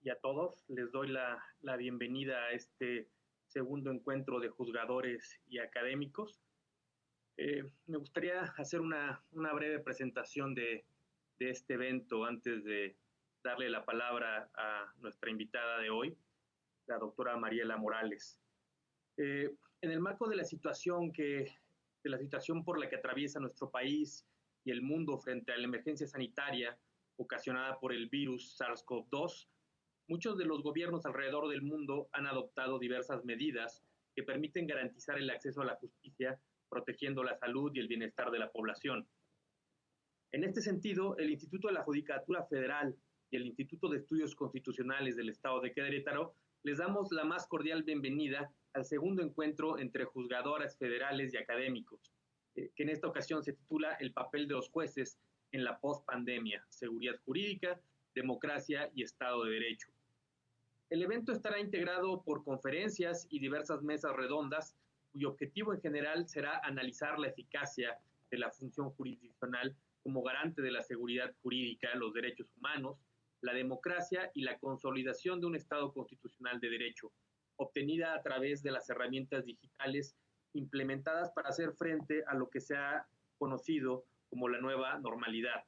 y a todos. Les doy la bienvenida a este segundo encuentro de juzgadores y académicos. Me gustaría hacer una breve presentación de este evento antes de darle la palabra a nuestra invitada de hoy, la doctora Mariela Morales. En el marco de la situación por la que atraviesa nuestro país y el mundo frente a la emergencia sanitaria ocasionada por el virus SARS-CoV-2, muchos de los gobiernos alrededor del mundo han adoptado diversas medidas que permiten garantizar el acceso a la justicia, protegiendo la salud y el bienestar de la población. En este sentido, el Instituto de la Judicatura Federal y el Instituto de Estudios Constitucionales del Estado de Querétaro les damos la más cordial bienvenida al segundo encuentro entre juzgadoras federales y académicos, que en esta ocasión se titula El papel de los jueces en la pospandemia, seguridad jurídica, democracia y Estado de Derecho. El evento estará integrado por conferencias y diversas mesas redondas, cuyo objetivo en general será analizar la eficacia de la función jurisdiccional como garante de la seguridad jurídica, los derechos humanos, la democracia y la consolidación de un Estado constitucional de derecho, obtenida a través de las herramientas digitales implementadas para hacer frente a lo que se ha conocido como la nueva normalidad.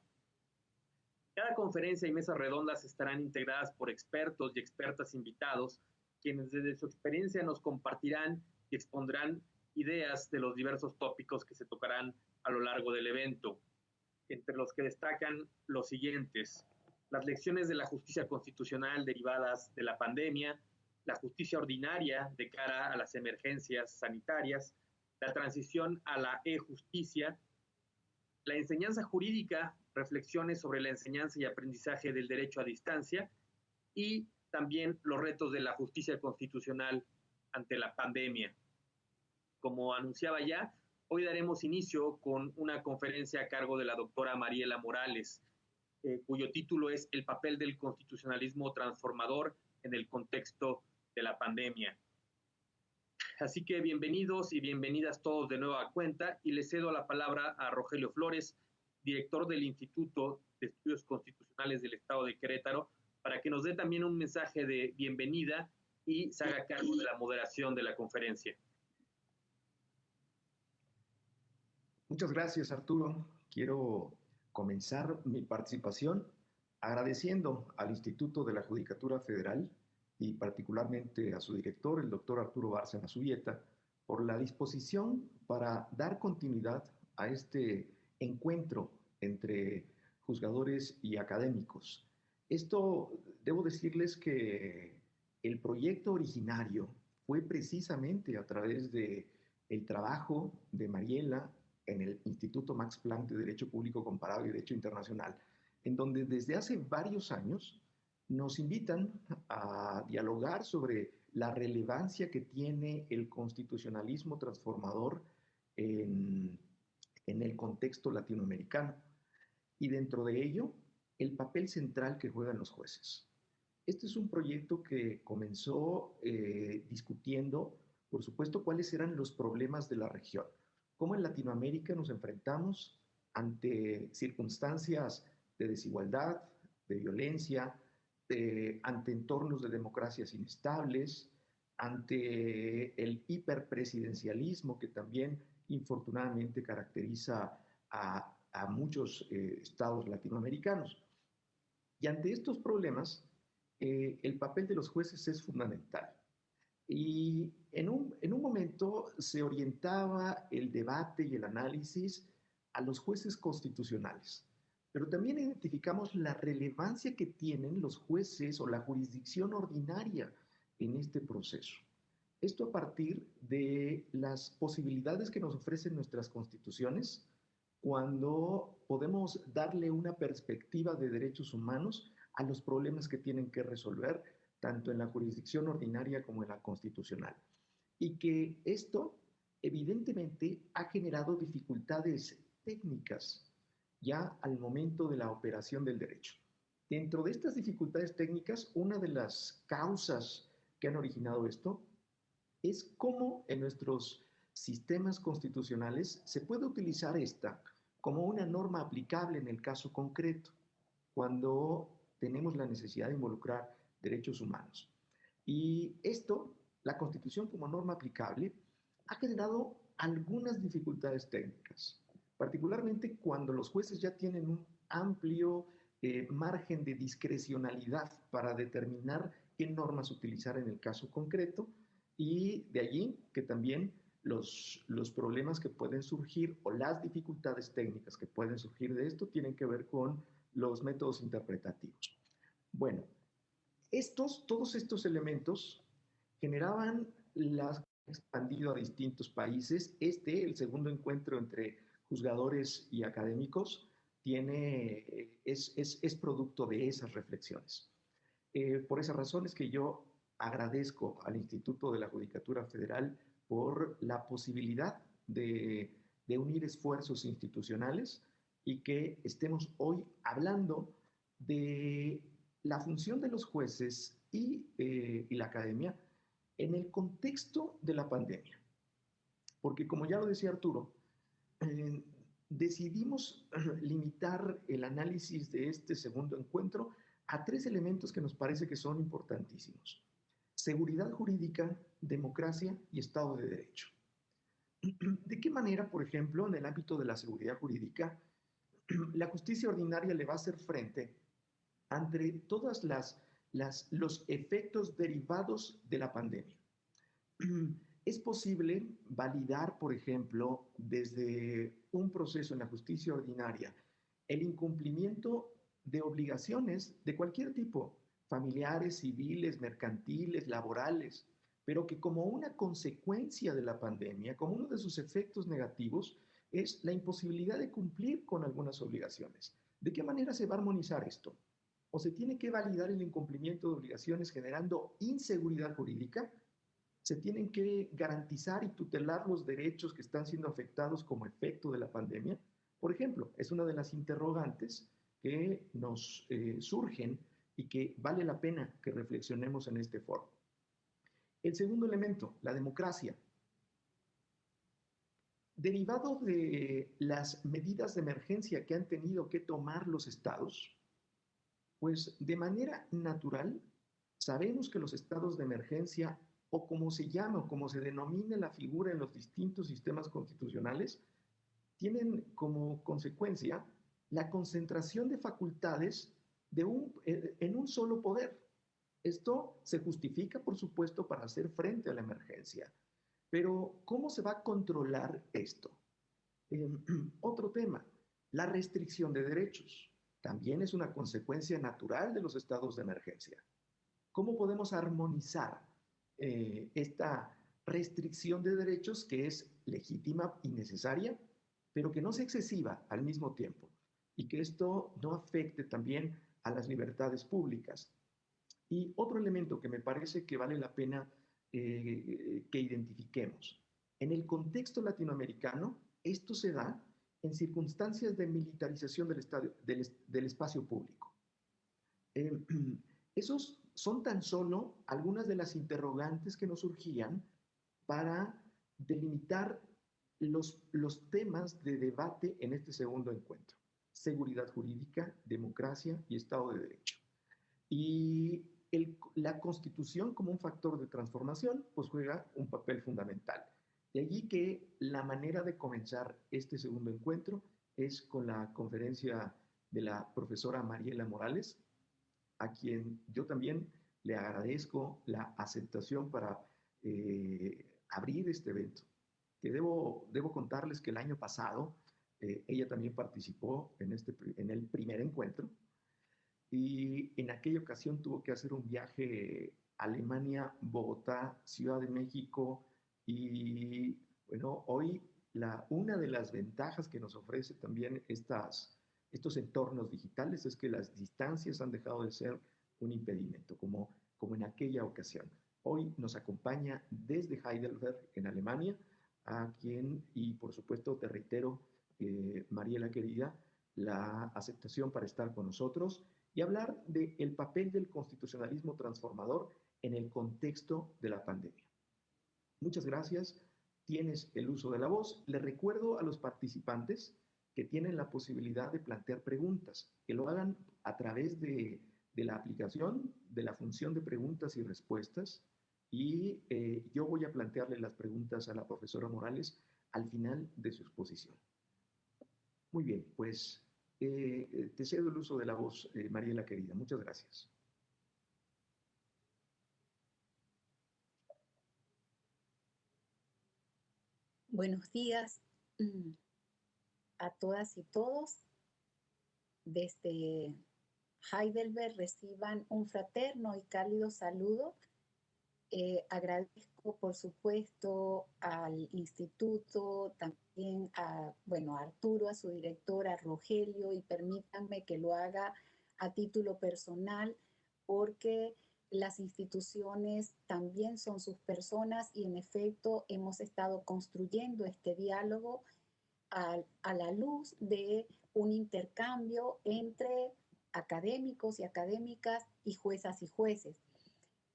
Cada conferencia y mesas redondas estarán integradas por expertos y expertas invitados, quienes desde su experiencia nos compartirán y expondrán ideas de los diversos tópicos que se tocarán a lo largo del evento, entre los que destacan los siguientes: las lecciones de la justicia constitucional derivadas de la pandemia, la justicia ordinaria de cara a las emergencias sanitarias, la transición a la e-justicia, la enseñanza jurídica, reflexiones sobre la enseñanza y aprendizaje del derecho a distancia, y también los retos de la justicia constitucional ante la pandemia. Como anunciaba ya, hoy daremos inicio con una conferencia a cargo de la doctora Mariela Morales, cuyo título es El papel del constitucionalismo transformador en el contexto de la pandemia. Así que bienvenidos y bienvenidas todos de nueva cuenta, y les cedo la palabra a Rogelio Flores, director del Instituto de Estudios Constitucionales del Estado de Querétaro, para que nos dé también un mensaje de bienvenida y se haga cargo de la moderación de la conferencia. Muchas gracias, Arturo. Quiero comenzar mi participación agradeciendo al Instituto de la Judicatura Federal y particularmente a su director, el doctor Arturo Bárcena Zubieta, por la disposición para dar continuidad a este encuentro entre juzgadores y académicos. Esto, debo decirles que el proyecto originario fue precisamente a través del trabajo de Mariela en el Instituto Max Planck de Derecho Público Comparado y Derecho Internacional, en donde desde hace varios años nos invitan a dialogar sobre la relevancia que tiene el constitucionalismo transformador en el contexto latinoamericano, y dentro de ello el papel central que juegan los jueces. Este es un proyecto que comenzó discutiendo, por supuesto, cuáles eran los problemas de la región, cómo en Latinoamérica nos enfrentamos ante circunstancias de desigualdad, de violencia, ante entornos de democracias inestables, ante el hiperpresidencialismo que también infortunadamente caracteriza a muchos estados latinoamericanos. Y ante estos problemas, el papel de los jueces es fundamental. Y en un momento se orientaba el debate y el análisis a los jueces constitucionales, pero también identificamos la relevancia que tienen los jueces o la jurisdicción ordinaria en este proceso. Esto a partir de las posibilidades que nos ofrecen nuestras constituciones cuando podemos darle una perspectiva de derechos humanos a los problemas que tienen que resolver tanto en la jurisdicción ordinaria como en la constitucional. Y que esto evidentemente ha generado dificultades técnicas ya al momento de la operación del derecho. Dentro de estas dificultades técnicas, una de las causas que han originado esto es cómo en nuestros sistemas constitucionales se puede utilizar esta como una norma aplicable en el caso concreto, cuando tenemos la necesidad de involucrar derechos humanos. Y esto, la Constitución como norma aplicable, ha generado algunas dificultades técnicas, particularmente cuando los jueces ya tienen un amplio margen de discrecionalidad para determinar qué normas utilizar en el caso concreto, y de allí que también los problemas que pueden surgir o las dificultades técnicas que pueden surgir de esto tienen que ver con los métodos interpretativos. Bueno, todos estos elementos generaban las expandido a distintos países. El segundo encuentro entre juzgadores y académicos, es producto de esas reflexiones. Por esa razón es que yo agradezco al Instituto de la Judicatura Federal por la posibilidad de unir esfuerzos institucionales y que estemos hoy hablando de la función de los jueces y la academia en el contexto de la pandemia. Porque como ya lo decía Arturo, decidimos limitar el análisis de este segundo encuentro a 3 elementos que nos parece que son importantísimos: seguridad jurídica, democracia y Estado de Derecho. ¿De qué manera, por ejemplo, en el ámbito de la seguridad jurídica, la justicia ordinaria le va a hacer frente ante todos los efectos derivados de la pandemia? Es posible validar, por ejemplo, desde un proceso en la justicia ordinaria, el incumplimiento de obligaciones de cualquier tipo, familiares, civiles, mercantiles, laborales, pero que como una consecuencia de la pandemia, como uno de sus efectos negativos, es la imposibilidad de cumplir con algunas obligaciones. ¿De qué manera se va a armonizar esto? ¿O se tiene que validar el incumplimiento de obligaciones generando inseguridad jurídica? ¿Se tienen que garantizar y tutelar los derechos que están siendo afectados como efecto de la pandemia? Por ejemplo, es una de las interrogantes que nos surgen y que vale la pena que reflexionemos en este foro. El segundo elemento, la democracia. Derivado de las medidas de emergencia que han tenido que tomar los estados, pues de manera natural sabemos que los estados de emergencia, o como se llama o como se denomina la figura en los distintos sistemas constitucionales, tienen como consecuencia la concentración de facultades en un solo poder. Esto se justifica, por supuesto, para hacer frente a la emergencia. Pero, ¿cómo se va a controlar esto? Otro tema, la restricción de derechos. También es una consecuencia natural de los estados de emergencia. ¿Cómo podemos armonizar esta restricción de derechos que es legítima y necesaria, pero que no sea excesiva al mismo tiempo y que esto no afecte también a las libertades públicas? Y otro elemento que me parece que vale la pena que identifiquemos. En el contexto latinoamericano, esto se da en circunstancias de militarización del espacio público. Esos son tan solo algunas de las interrogantes que nos surgían para delimitar los temas de debate en este segundo encuentro: seguridad jurídica, democracia y Estado de Derecho. Y la Constitución como un factor de transformación pues juega un papel fundamental. De allí que la manera de comenzar este segundo encuentro es con la conferencia de la profesora Mariela Morales, a quien yo también le agradezco la aceptación para abrir este evento. Que debo contarles que el año pasado ella también participó en el primer encuentro, y en aquella ocasión tuvo que hacer un viaje a Alemania, Bogotá, Ciudad de México, y bueno, hoy una de las ventajas que nos ofrece también estos entornos digitales es que las distancias han dejado de ser un impedimento, como en aquella ocasión. Hoy nos acompaña desde Heidelberg, en Alemania, a quien, y por supuesto te reitero, Mariela querida, la aceptación para estar con nosotros y hablar del papel del constitucionalismo transformador en el contexto de la pandemia. Muchas gracias. Tienes el uso de la voz. Les recuerdo a los participantes que tienen la posibilidad de plantear preguntas, que lo hagan a través de de la aplicación de la función de preguntas y respuestas y yo voy a plantearle las preguntas a la profesora Morales al final de su exposición. Muy bien, pues te cedo el uso de la voz, Mariela querida. Muchas gracias. Buenos días a todas y todos. Desde Heidelberg reciban un fraterno y cálido saludo. Agradezco, por supuesto, al instituto, también a Arturo, a su director, a Rogelio, y permítanme que lo haga a título personal, porque las instituciones también son sus personas y en efecto hemos estado construyendo este diálogo a la luz de un intercambio entre académicos y académicas y juezas y jueces.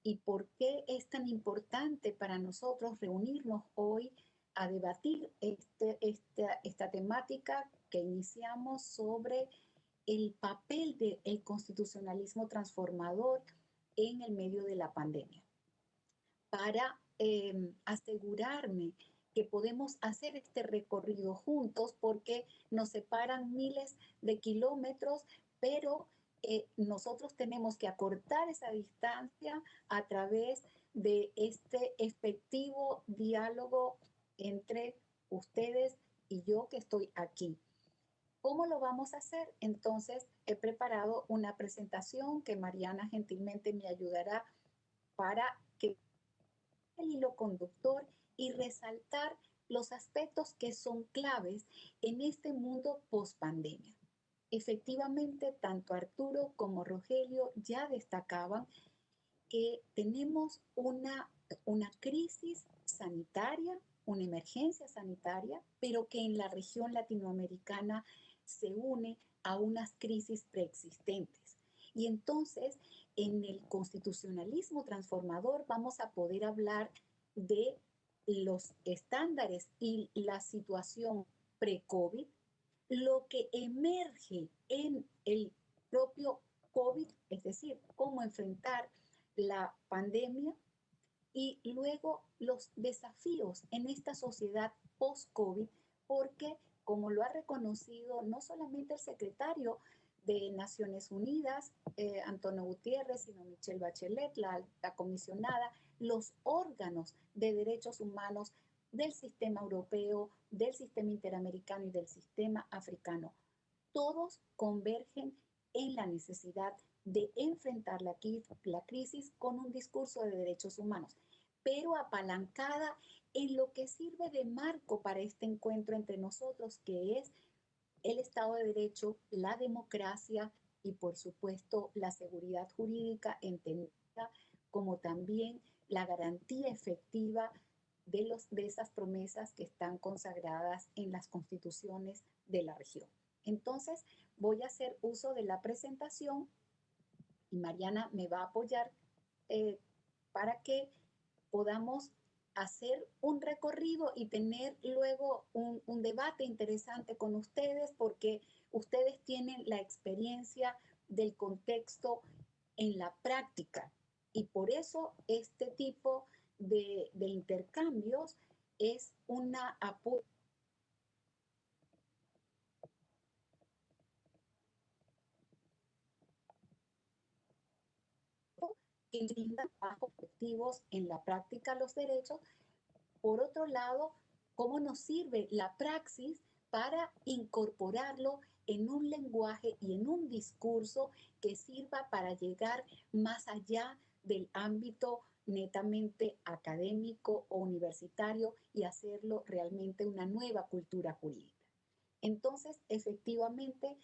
¿Y por qué es tan importante para nosotros reunirnos hoy a debatir esta temática que iniciamos sobre el papel del constitucionalismo transformador en el medio de la pandemia? Para asegurarme que podemos hacer este recorrido juntos, porque nos separan miles de kilómetros, pero nosotros tenemos que acortar esa distancia a través de este efectivo diálogo entre ustedes y yo que estoy aquí. ¿Cómo lo vamos a hacer? Entonces, he preparado una presentación que Mariana gentilmente me ayudará para que el hilo conductor y resaltar los aspectos que son claves en este mundo post-pandemia. Efectivamente, tanto Arturo como Rogelio ya destacaban que tenemos una crisis sanitaria, una emergencia sanitaria, pero que en la región latinoamericana se une a unas crisis preexistentes. Y entonces, en el constitucionalismo transformador vamos a poder hablar de los estándares y la situación pre-COVID, lo que emerge en el propio COVID, es decir, cómo enfrentar la pandemia y luego los desafíos en esta sociedad post-COVID, porque como lo ha reconocido no solamente el secretario de Naciones Unidas, Antonio Gutiérrez, sino Michelle Bachelet, la comisionada, los órganos de derechos humanos del sistema europeo, del sistema interamericano y del sistema africano, todos convergen en la necesidad de enfrentar la crisis con un discurso de derechos humanos, pero apalancada en lo que sirve de marco para este encuentro entre nosotros, que es el Estado de Derecho, la democracia y, por supuesto, la seguridad jurídica entendida como también la garantía efectiva de esas promesas que están consagradas en las constituciones de la región. Entonces, voy a hacer uso de la presentación y Mariana me va a apoyar para que podamos hacer un recorrido y tener luego un debate interesante con ustedes, porque ustedes tienen la experiencia del contexto en la práctica y por eso este tipo de intercambios es una apoyo que brinda bajo objetivos en la práctica los derechos. Por otro lado, cómo nos sirve la praxis para incorporarlo en un lenguaje y en un discurso que sirva para llegar más allá del ámbito netamente académico o universitario y hacerlo realmente una nueva cultura jurídica. Entonces, efectivamente,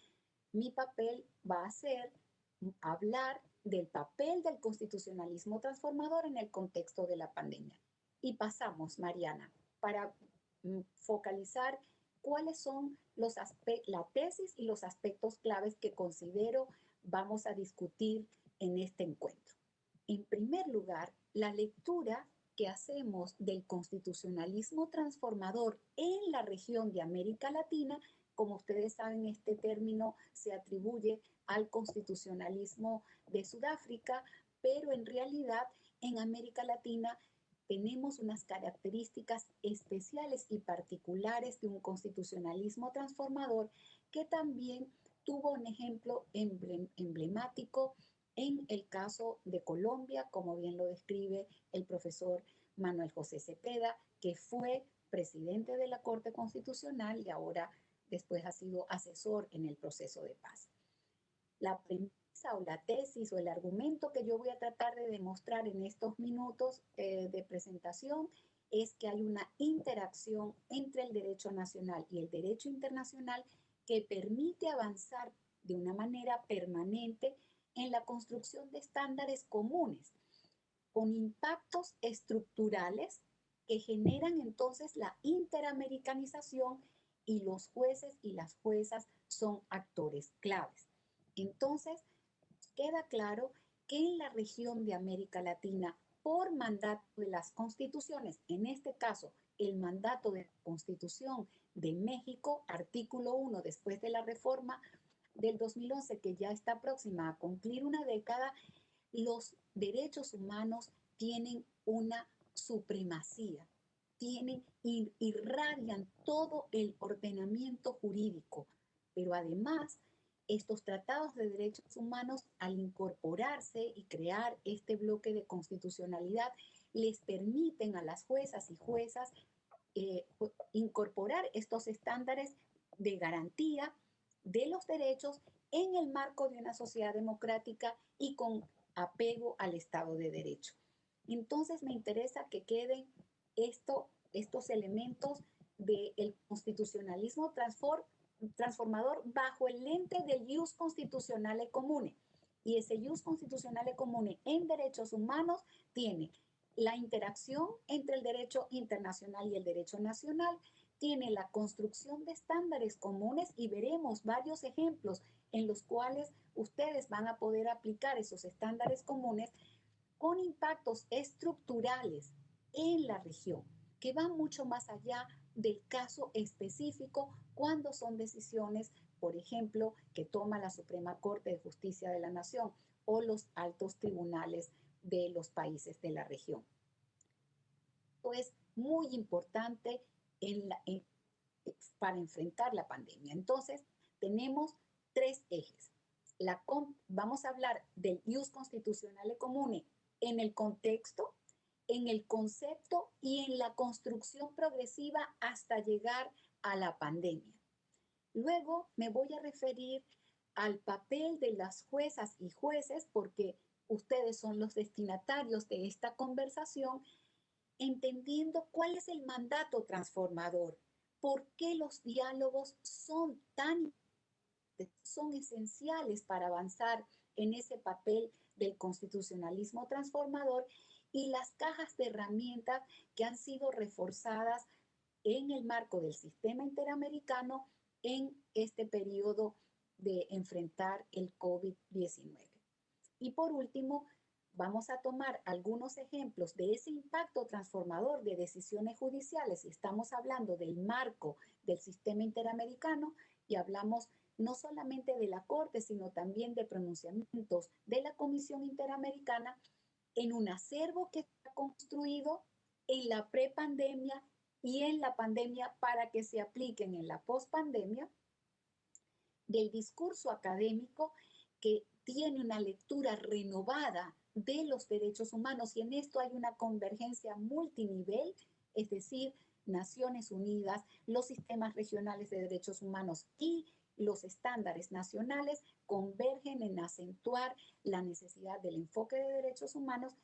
mi papel va a ser hablar del papel del constitucionalismo transformador en el contexto de la pandemia. Y pasamos, Mariana, para focalizar cuáles son la tesis y los aspectos claves que considero vamos a discutir en este encuentro. En primer lugar, la lectura que hacemos del constitucionalismo transformador en la región de América Latina Como ustedes saben, este término se atribuye al constitucionalismo de Sudáfrica, pero en realidad en América Latina tenemos unas características especiales y particulares de un constitucionalismo transformador que también tuvo un ejemplo emblemático en el caso de Colombia, como bien lo describe el profesor Manuel José Cepeda, que fue presidente de la Corte Constitucional y ahora después ha sido asesor en el proceso de paz. La premisa o la tesis o el argumento que yo voy a tratar de demostrar en estos minutos de presentación es que hay una interacción entre el derecho nacional y el derecho internacional que permite avanzar de una manera permanente en la construcción de estándares comunes, con impactos estructurales que generan entonces la interamericanización y los jueces y las juezas son actores claves. Entonces, queda claro que en la región de América Latina, por mandato de las constituciones, en este caso, el mandato de la Constitución de México, artículo 1, después de la reforma del 2011, que ya está próxima a cumplir una década, los derechos humanos tienen una supremacía, irradian todo el ordenamiento jurídico, pero además estos tratados de derechos humanos, al incorporarse y crear este bloque de constitucionalidad, les permiten a las juezas y juezas incorporar estos estándares de garantía de los derechos en el marco de una sociedad democrática y con apego al Estado de Derecho. Entonces me interesa que queden estos elementos del constitucionalismo transformador bajo el lente del ius constitucionale comune. Y ese ius constitucionale comune en derechos humanos tiene la interacción entre el derecho internacional y el derecho nacional, tiene la construcción de estándares comunes y veremos varios ejemplos en los cuales ustedes van a poder aplicar esos estándares comunes con impactos estructurales en la región, que van mucho más allá del caso específico cuando son decisiones, por ejemplo, que toma la Suprema Corte de Justicia de la Nación o los altos tribunales de los países de la región. Esto es muy importante para enfrentar la pandemia. Entonces, tenemos tres ejes. Vamos a hablar del ius constitucionale comune en el contexto, en el concepto y en la construcción progresiva hasta llegar a la pandemia. Luego me voy a referir al papel de las juezas y jueces, porque ustedes son los destinatarios de esta conversación, entendiendo cuál es el mandato transformador, por qué los diálogos son esenciales para avanzar en ese papel del constitucionalismo transformador y las cajas de herramientas que han sido reforzadas en el marco del sistema interamericano en este periodo de enfrentar el COVID-19. Y por último, vamos a tomar algunos ejemplos de ese impacto transformador de decisiones judiciales. Estamos hablando del marco del sistema interamericano y hablamos no solamente de la Corte, sino también de pronunciamientos de la Comisión Interamericana en un acervo que está construido en la prepandemia y en la pandemia para que se apliquen en la pospandemia, del discurso académico que tiene una lectura renovada de los derechos humanos, y en esto hay una convergencia multinivel, es decir, Naciones Unidas, los sistemas regionales de derechos humanos y los estándares nacionales convergen en acentuar la necesidad del enfoque de derechos humanos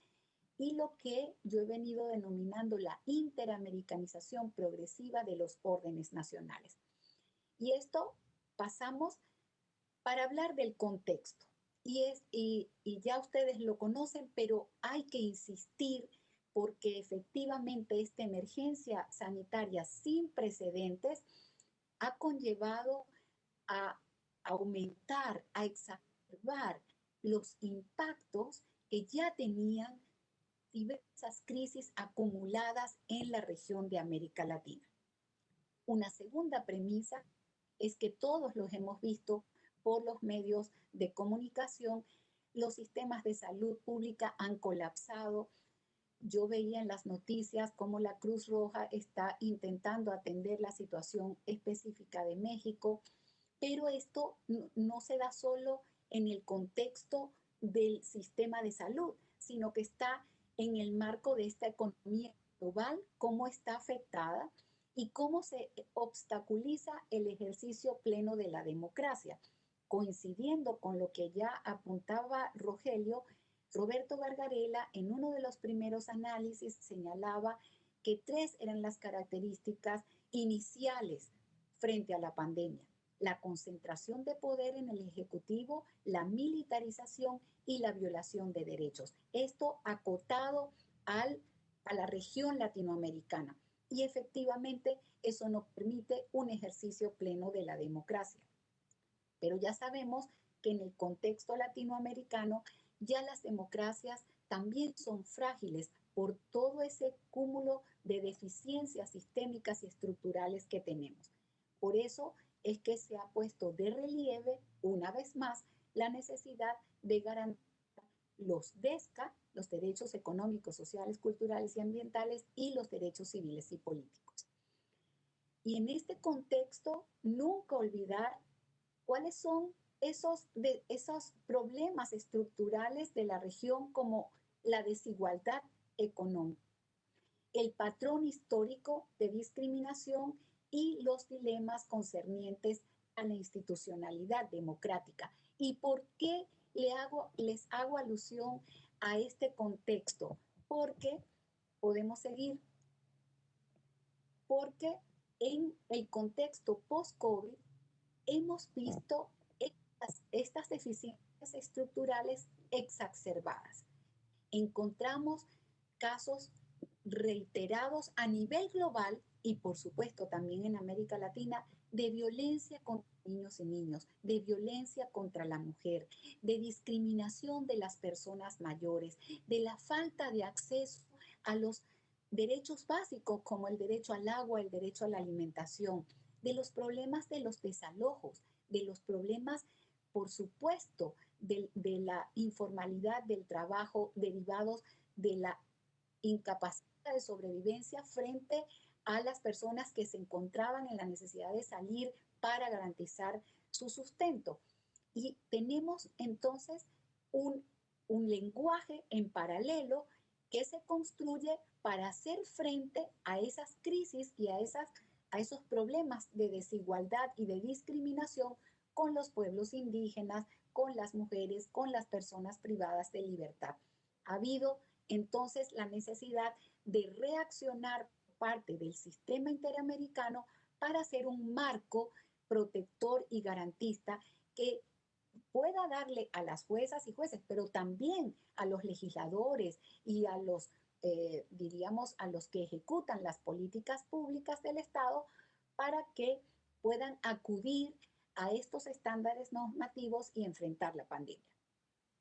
y lo que yo he venido denominando la interamericanización progresiva de los órdenes nacionales. Y esto pasamos para hablar del contexto. Y ya ustedes lo conocen, pero hay que insistir porque efectivamente esta emergencia sanitaria sin precedentes ha conllevado a aumentar, a exacerbar los impactos que ya tenían diversas crisis acumuladas en la región de América Latina. Una segunda premisa es que todos los hemos visto por los medios de comunicación. Los sistemas de salud pública han colapsado. Yo veía en las noticias cómo la Cruz Roja está intentando atender la situación específica de México, pero esto no se da solo en el contexto del sistema de salud, sino que está en el marco de esta economía global, cómo está afectada y cómo se obstaculiza el ejercicio pleno de la democracia. Coincidiendo con lo que ya apuntaba Roberto Vargarela en uno de los primeros análisis señalaba que 3 eran las características iniciales frente a la pandemia: la concentración de poder en el Ejecutivo, la militarización y la violación de derechos. Esto acotado a la región latinoamericana. Y efectivamente eso no permite un ejercicio pleno de la democracia. Pero ya sabemos que en el contexto latinoamericano ya las democracias también son frágiles por todo ese cúmulo de deficiencias sistémicas y estructurales que tenemos. Por eso es que se ha puesto de relieve, una vez más, la necesidad de garantizar los DESCA, los derechos económicos, sociales, culturales y ambientales, y los derechos civiles y políticos. Y en este contexto, nunca olvidar cuáles son esos problemas estructurales de la región, como la desigualdad económica, el patrón histórico de discriminación y los dilemas concernientes a la institucionalidad democrática. ¿Y por qué les hago alusión a este contexto? Porque podemos seguir. Porque en el contexto post-COVID hemos visto estas deficiencias estructurales exacerbadas. Encontramos casos reiterados a nivel global y por supuesto también en América Latina de violencia contra niños y niñas, de violencia contra la mujer, de discriminación de las personas mayores, de la falta de acceso a los derechos básicos como el derecho al agua, el derecho a la alimentación, de los problemas de los desalojos, de los problemas, por supuesto, de la informalidad del trabajo derivados de la incapacidad de sobrevivencia frente a las personas que se encontraban en la necesidad de salir para garantizar su sustento. Y tenemos entonces un lenguaje en paralelo que se construye para hacer frente a esas crisis y a esos problemas de desigualdad y de discriminación con los pueblos indígenas, con las mujeres, con las personas privadas de libertad. Ha habido entonces la necesidad de reaccionar por parte del sistema interamericano para hacer un marco protector y garantista que pueda darle a las juezas y jueces, pero también a los legisladores y a los, diríamos, a los que ejecutan las políticas públicas del Estado para que puedan acudir a estos estándares normativos y enfrentar la pandemia.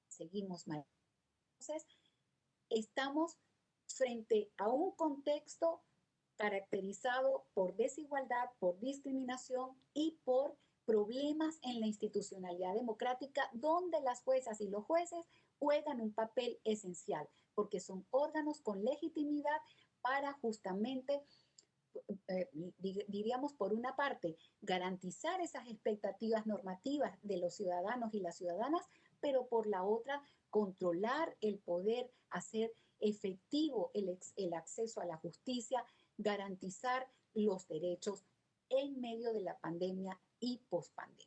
Seguimos, María. Entonces, estamos frente a un contexto caracterizado por desigualdad, por discriminación y por problemas en la institucionalidad democrática, donde las juezas y los jueces juegan un papel esencial, porque son órganos con legitimidad para justamente, diríamos, por una parte, garantizar esas expectativas normativas de los ciudadanos y las ciudadanas, pero por la otra, controlar el poder, hacer efectivo el acceso a la justicia, garantizar los derechos en medio de la pandemia y pospandemia.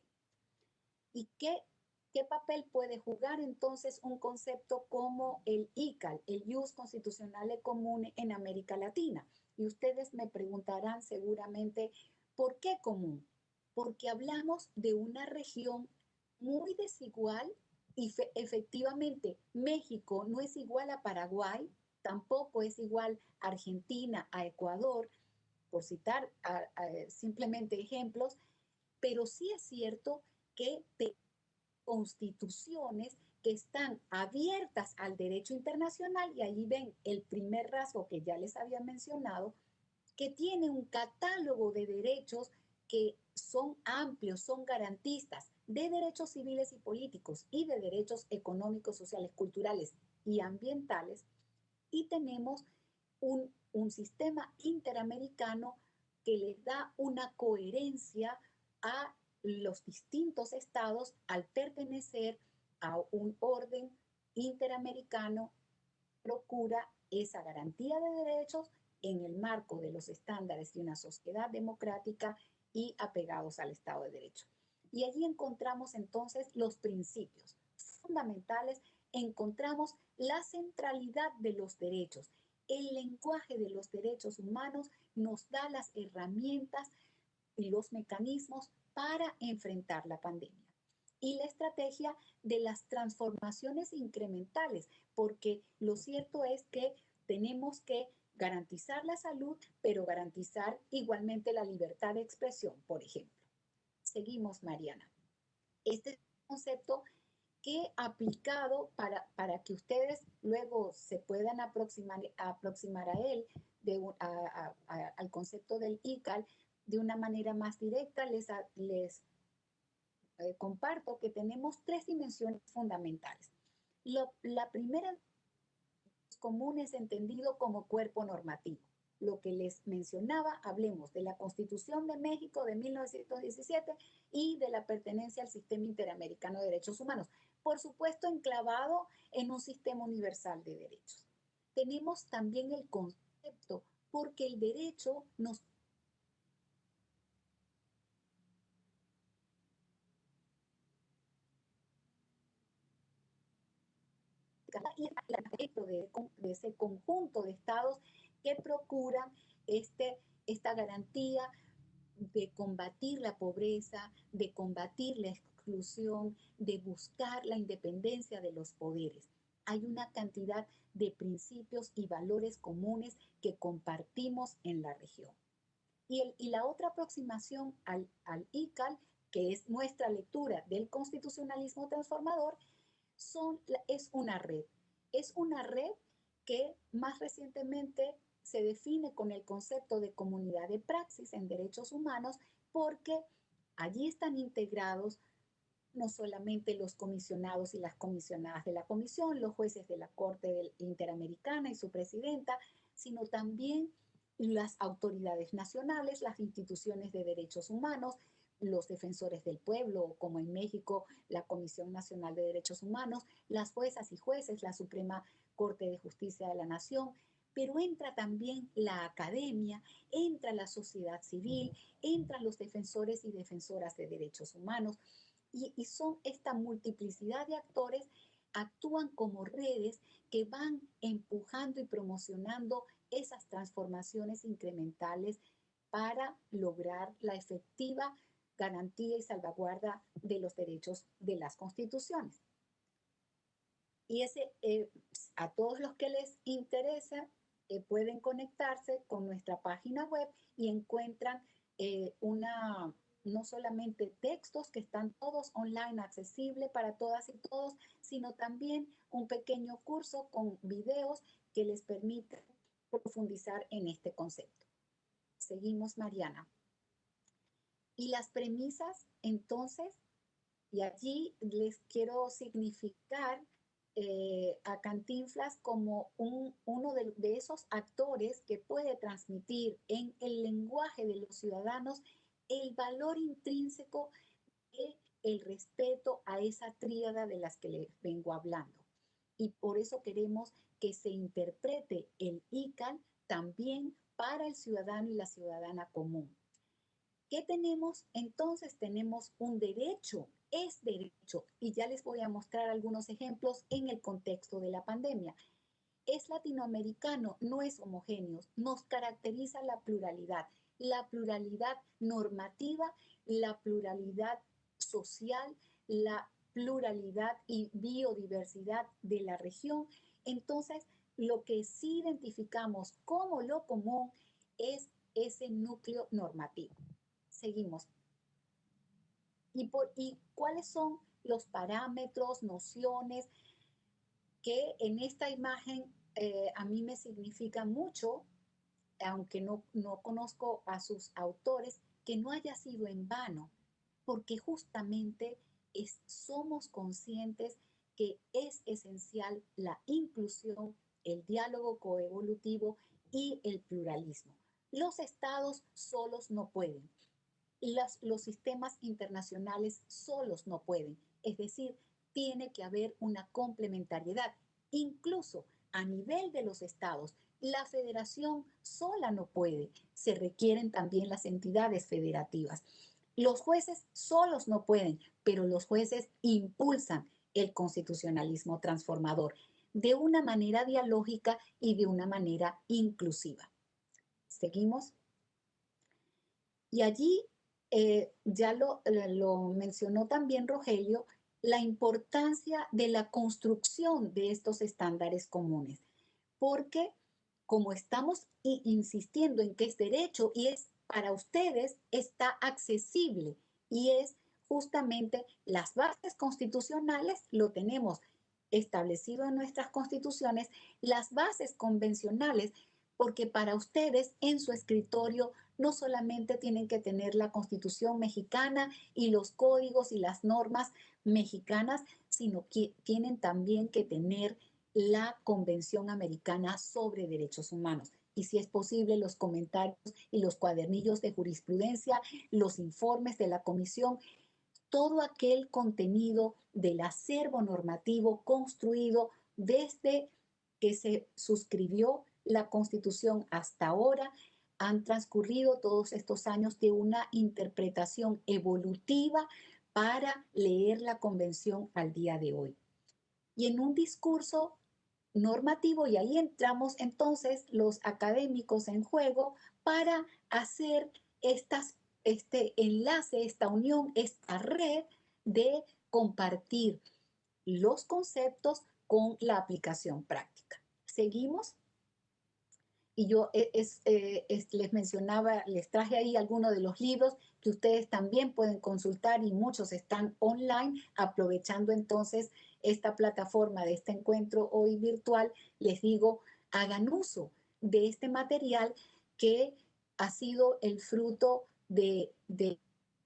¿Y qué papel puede jugar entonces un concepto como el ICAL, el Ius Constitucionale Comune en América Latina? Y ustedes me preguntarán seguramente, ¿por qué común? Porque hablamos de una región muy desigual y efectivamente México no es igual a Paraguay, tampoco es igual a Argentina, a Ecuador, por citar simplemente ejemplos, pero sí es cierto que constituciones que están abiertas al derecho internacional, y allí ven el primer rasgo que ya les había mencionado, que tiene un catálogo de derechos que son amplios, son garantistas de derechos civiles y políticos y de derechos económicos, sociales, culturales y ambientales. Y tenemos un sistema interamericano que les da una coherencia a los distintos estados al pertenecer a un orden interamericano que procura esa garantía de derechos en el marco de los estándares de una sociedad democrática y apegados al Estado de Derecho. Y allí encontramos entonces los principios fundamentales, encontramos la centralidad de los derechos. El lenguaje de los derechos humanos nos da las herramientas y los mecanismos para enfrentar la pandemia. Y la estrategia de las transformaciones incrementales, porque lo cierto es que tenemos que garantizar la salud, pero garantizar igualmente la libertad de expresión, por ejemplo. Seguimos, Mariana. Este es un concepto que aplicado para que ustedes luego se puedan aproximar a él, al concepto del ICAL, de una manera más directa, les comparto que tenemos tres dimensiones fundamentales. La primera común es entendido como cuerpo normativo. Lo que les mencionaba, hablemos de la Constitución de México de 1917 y de la pertenencia al Sistema Interamericano de Derechos Humanos, por supuesto enclavado en un sistema universal de derechos. Tenemos también el concepto, porque el derecho nos de ese conjunto de estados que procuran esta garantía de combatir la pobreza, de combatir la exclusión, de buscar la independencia de los poderes. Hay una cantidad de principios y valores comunes que compartimos en la región. Y la otra aproximación al ICAL, que es nuestra lectura del constitucionalismo transformador, es una red. Es una red que más recientemente se define con el concepto de comunidad de praxis en derechos humanos, porque allí están integrados no solamente los comisionados y las comisionadas de la comisión, los jueces de la Corte Interamericana y su presidenta, sino también las autoridades nacionales, las instituciones de derechos humanos, los defensores del pueblo, como en México, la Comisión Nacional de Derechos Humanos, las juezas y jueces, la Suprema Corte de Justicia de la Nación, pero entra también la academia, entra la sociedad civil, entran los defensores y defensoras de derechos humanos, y son esta multiplicidad de actores, actúan como redes que van empujando y promocionando esas transformaciones incrementales para lograr la efectiva garantía y salvaguarda de los derechos de las constituciones. Y a todos los que les interesa, pueden conectarse con nuestra página web y encuentran no solamente textos que están todos online accesibles para todas y todos, sino también un pequeño curso con videos que les permiten profundizar en este concepto. Seguimos, Mariana. Y las premisas, entonces, y allí les quiero significar a Cantinflas como uno de esos actores que puede transmitir en el lenguaje de los ciudadanos el valor intrínseco del respeto a esa tríada de las que les vengo hablando. Y por eso queremos que se interprete el ICAL también para el ciudadano y la ciudadana común. ¿Qué tenemos? Entonces tenemos un derecho, es derecho, y ya les voy a mostrar algunos ejemplos en el contexto de la pandemia. Es latinoamericano, no es homogéneo, nos caracteriza la pluralidad normativa, la pluralidad social, la pluralidad y biodiversidad de la región. Entonces, lo que sí identificamos como lo común es ese núcleo normativo. Seguimos. ¿Y cuáles son los parámetros, nociones que en esta imagen a mí me significan mucho, aunque no conozco a sus autores, que no haya sido en vano, porque justamente somos conscientes que es esencial la inclusión, el diálogo coevolutivo y el pluralismo. Los estados solos no pueden, los sistemas internacionales solos no pueden, es decir, tiene que haber una complementariedad, incluso a nivel de los estados. La federación sola no puede, se requieren también las entidades federativas. Los jueces solos no pueden, pero los jueces impulsan el constitucionalismo transformador de una manera dialógica y de una manera inclusiva. Seguimos. Y allí ya lo mencionó también Rogelio, la importancia de la construcción de estos estándares comunes, porque como estamos insistiendo en que es derecho y es para ustedes, está accesible y es justamente las bases constitucionales, lo tenemos establecido en nuestras constituciones, las bases convencionales, porque para ustedes en su escritorio no solamente tienen que tener la Constitución mexicana y los códigos y las normas mexicanas, sino que tienen también que tener la Convención Americana sobre Derechos Humanos. Y si es posible, los comentarios y los cuadernillos de jurisprudencia, los informes de la comisión, todo aquel contenido del acervo normativo construido desde que se suscribió la Constitución hasta ahora. Han transcurrido todos estos años de una interpretación evolutiva para leer la Convención al día de hoy. Y en un discurso normativo, y ahí entramos entonces los académicos en juego para hacer este enlace, esta unión, esta red de compartir los conceptos con la aplicación práctica. ¿Seguimos? Y yo les mencionaba, les traje ahí algunos de los libros que ustedes también pueden consultar y muchos están online, aprovechando entonces esta plataforma de este encuentro hoy virtual. Les digo, hagan uso de este material que ha sido el fruto de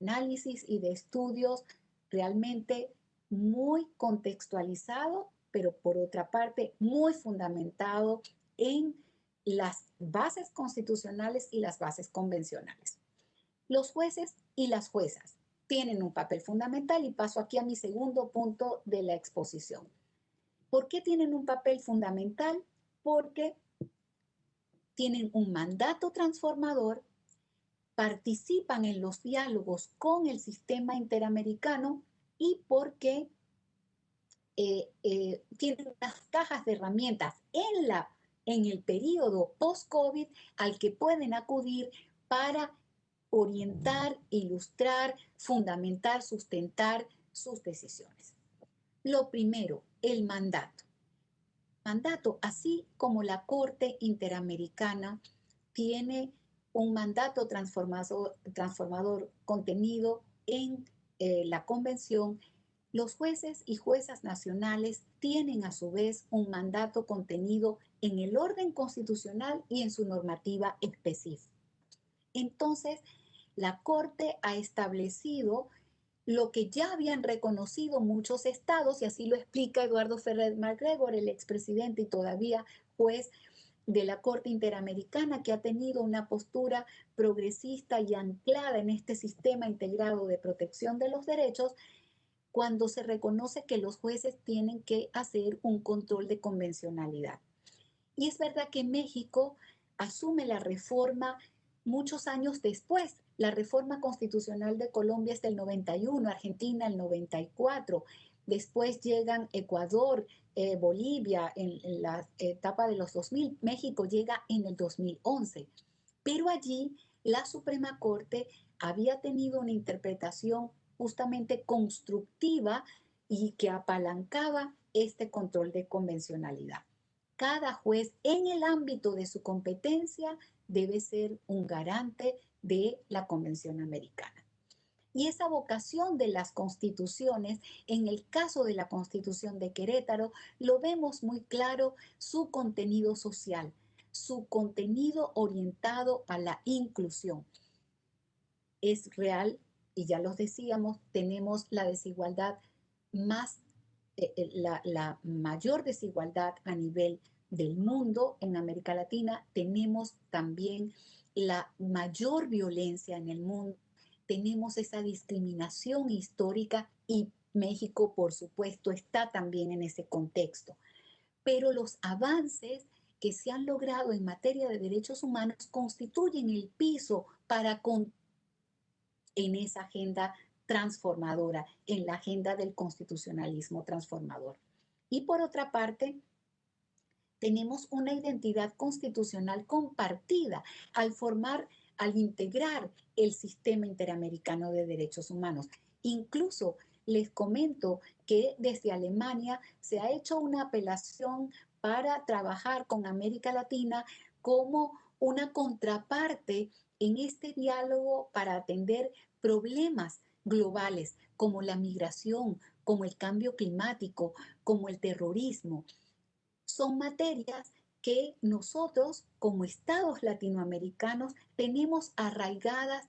análisis y de estudios realmente muy contextualizado, pero por otra parte muy fundamentado en las bases constitucionales y las bases convencionales. Los jueces y las juezas tienen un papel fundamental y paso aquí a mi segundo punto de la exposición. ¿Por qué tienen un papel fundamental? Porque tienen un mandato transformador, participan en los diálogos con el sistema interamericano y porque tienen unas cajas de herramientas en el periodo post-COVID al que pueden acudir para orientar, ilustrar, fundamentar, sustentar sus decisiones. Lo primero, el mandato. Mandato, así como la Corte Interamericana tiene un mandato transformador contenido en la Convención, los jueces y juezas nacionales tienen a su vez un mandato contenido en el orden constitucional y en su normativa específica. Entonces, la Corte ha establecido lo que ya habían reconocido muchos estados, y así lo explica Eduardo Ferrer MacGregor, el expresidente y todavía juez de la Corte Interamericana, que ha tenido una postura progresista y anclada en este sistema integrado de protección de los derechos, cuando se reconoce que los jueces tienen que hacer un control de convencionalidad. Y es verdad que México asume la reforma muchos años después. La reforma constitucional de Colombia es del 91, Argentina el 94. Después llegan Ecuador, Bolivia en la etapa de los 2000. México llega en el 2011. Pero allí la Suprema Corte había tenido una interpretación justamente constructiva y que apalancaba este control de convencionalidad. Cada juez en el ámbito de su competencia debe ser un garante de la Convención Americana. Y esa vocación de las constituciones, en el caso de la Constitución de Querétaro, lo vemos muy claro, su contenido social, su contenido orientado a la inclusión. es real y ya los decíamos, tenemos la desigualdad más, la mayor desigualdad a nivel del mundo en América Latina, tenemos también la mayor violencia en el mundo, tenemos esa discriminación histórica y México, por supuesto, está también en ese contexto. Pero los avances que se han logrado en materia de derechos humanos constituyen el piso para en esa agenda transformadora, en la agenda del constitucionalismo transformador. Y por otra parte, tenemos una identidad constitucional compartida al integrar el sistema interamericano de derechos humanos. Incluso les comento que desde Alemania se ha hecho una apelación para trabajar con América Latina como una contraparte en este diálogo para atender problemas globales como la migración, como el cambio climático, como el terrorismo. Son materias que nosotros como estados latinoamericanos tenemos arraigadas,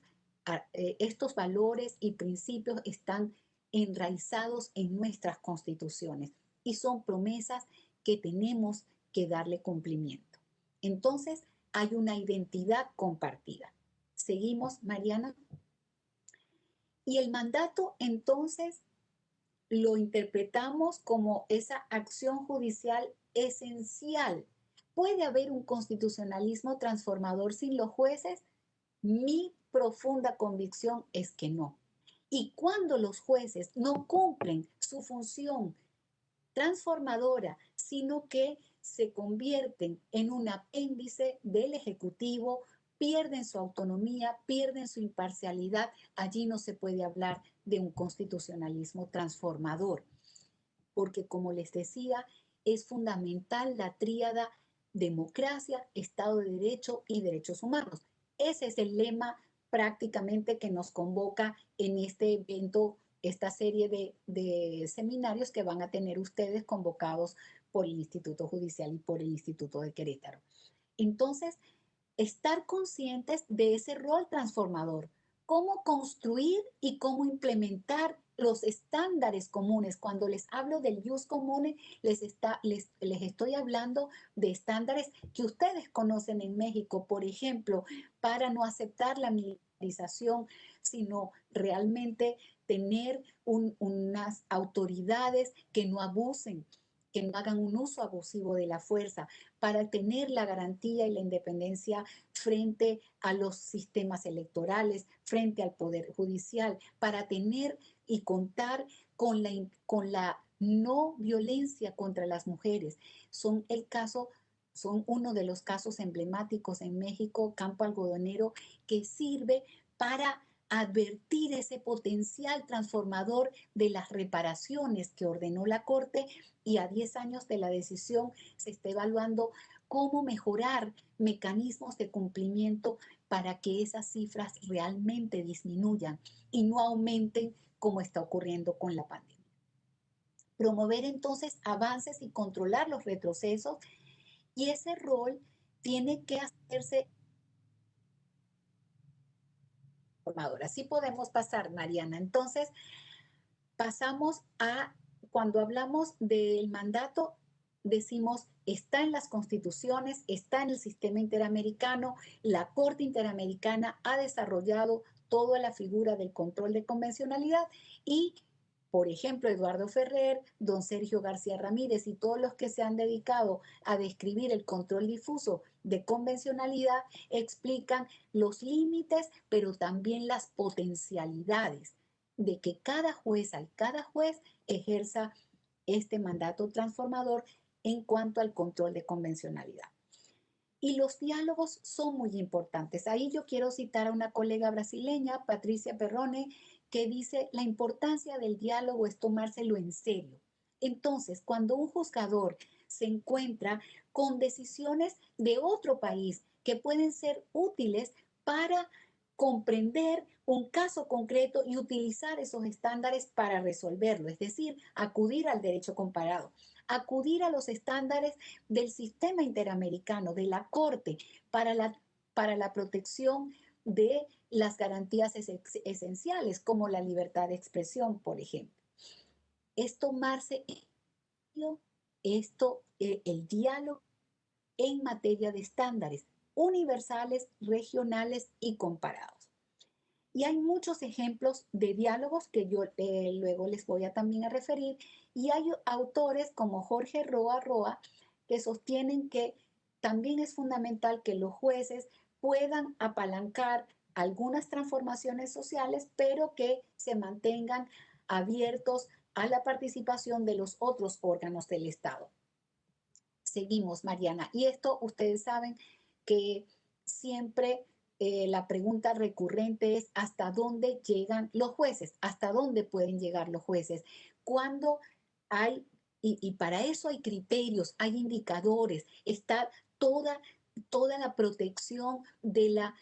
estos valores y principios están enraizados en nuestras constituciones y son promesas que tenemos que darle cumplimiento. Entonces, hay una identidad compartida. ¿Seguimos, Mariana? Y el mandato, entonces, lo interpretamos como esa acción judicial esencial. ¿Puede haber un constitucionalismo transformador sin los jueces? Mi profunda convicción es que no. Y cuando los jueces no cumplen su función transformadora, sino que se convierten en un apéndice del Ejecutivo, pierden su autonomía, pierden su imparcialidad, allí no se puede hablar de un constitucionalismo transformador, porque como les decía, es fundamental la tríada democracia, Estado de Derecho y derechos humanos. Ese es el lema prácticamente que nos convoca en este evento, esta serie de seminarios que van a tener ustedes convocados por el Instituto Judicial y por el Instituto de Querétaro. Entonces, estar conscientes de ese rol transformador, cómo construir y cómo implementar los estándares comunes. Cuando les hablo del jus comune, les estoy hablando de estándares que ustedes conocen en México, por ejemplo, para no aceptar la militarización, sino realmente tener unas autoridades que no abusen, que no hagan un uso abusivo de la fuerza, para tener la garantía y la independencia frente a los sistemas electorales, frente al Poder Judicial, para tener y contar con la no violencia contra las mujeres. Son uno de los casos emblemáticos en México, Campo Algodonero, que sirve para advertir ese potencial transformador de las reparaciones que ordenó la Corte, y a 10 años de la decisión se está evaluando cómo mejorar mecanismos de cumplimiento para que esas cifras realmente disminuyan y no aumenten como está ocurriendo con la pandemia. Promover entonces avances y controlar los retrocesos, y ese rol tiene que hacerse transformador. Así podemos pasar, Mariana. Entonces, pasamos a, cuando hablamos del mandato, decimos, está en las constituciones, está en el sistema interamericano, la Corte Interamericana ha desarrollado toda la figura del control de convencionalidad y, por ejemplo, Eduardo Ferrer, don Sergio García Ramírez y todos los que se han dedicado a describir el control difuso de convencionalidad explican los límites, pero también las potencialidades de que cada jueza y cada juez ejerza este mandato transformador en cuanto al control de convencionalidad. Y los diálogos son muy importantes. Ahí yo quiero citar a una colega brasileña, Patricia Perrone, que dice, la importancia del diálogo es tomárselo en serio. Entonces, cuando un juzgador se encuentra con decisiones de otro país que pueden ser útiles para comprender un caso concreto y utilizar esos estándares para resolverlo, es decir, acudir al derecho comparado, acudir a los estándares del sistema interamericano, de la Corte, para la protección de las garantías esenciales, como la libertad de expresión, por ejemplo. Es tomarse el diálogo en materia de estándares universales, regionales y comparados. Y hay muchos ejemplos de diálogos que yo luego les voy a también a referir, y hay autores como Jorge Roa Roa que sostienen que también es fundamental que los jueces puedan apalancar algunas transformaciones sociales, pero que se mantengan abiertos a la participación de los otros órganos del Estado. Seguimos, Mariana. Y esto ustedes saben que siempre la pregunta recurrente es ¿hasta dónde llegan los jueces? ¿Hasta dónde pueden llegar los jueces? Cuando hay, y para eso hay criterios, hay indicadores, está toda la protección de la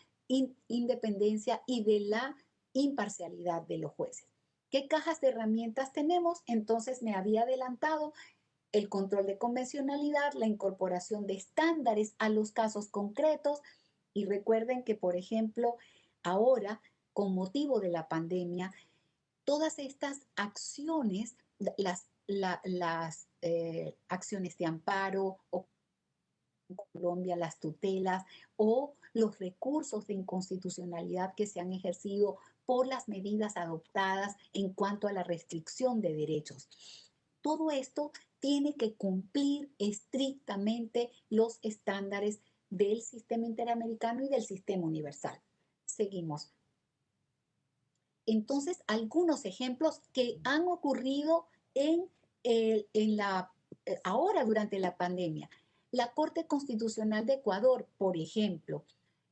independencia y de la imparcialidad de los jueces. ¿Qué cajas de herramientas tenemos? Entonces me había adelantado el control de convencionalidad, la incorporación de estándares a los casos concretos. Y recuerden que, por ejemplo, ahora, con motivo de la pandemia, todas estas acciones, las acciones de amparo, o en Colombia las tutelas, o los recursos de inconstitucionalidad que se han ejercido por las medidas adoptadas en cuanto a la restricción de derechos. Todo esto tiene que cumplir estrictamente los estándares del sistema interamericano y del sistema universal. Seguimos. Entonces, algunos ejemplos que han ocurrido ahora durante la pandemia. La Corte Constitucional de Ecuador, por ejemplo,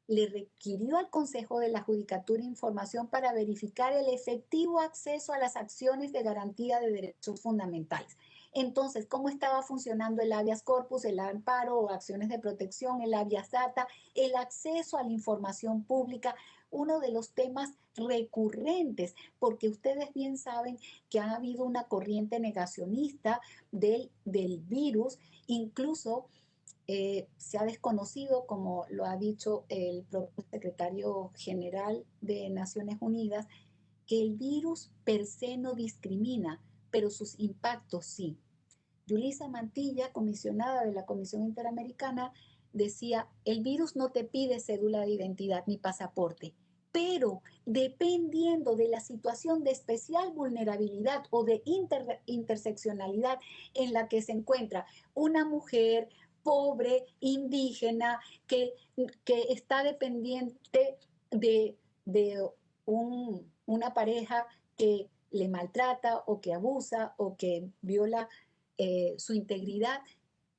le requirió al Consejo de la Judicatura información para verificar el efectivo acceso a las acciones de garantía de derechos fundamentales. Entonces, ¿cómo estaba funcionando el habeas corpus, el amparo o acciones de protección, el habeas data, el acceso a la información pública? Uno de los temas recurrentes, porque ustedes bien saben que ha habido una corriente negacionista del virus, incluso se ha desconocido, como lo ha dicho el propio secretario general de Naciones Unidas, que el virus per se no discrimina, pero sus impactos sí. Yulisa Mantilla, comisionada de la Comisión Interamericana, decía, el virus no te pide cédula de identidad ni pasaporte, pero dependiendo de la situación de especial vulnerabilidad o de interseccionalidad en la que se encuentra una mujer pobre, indígena, que está dependiente de una pareja que le maltrata o que abusa o que viola su integridad,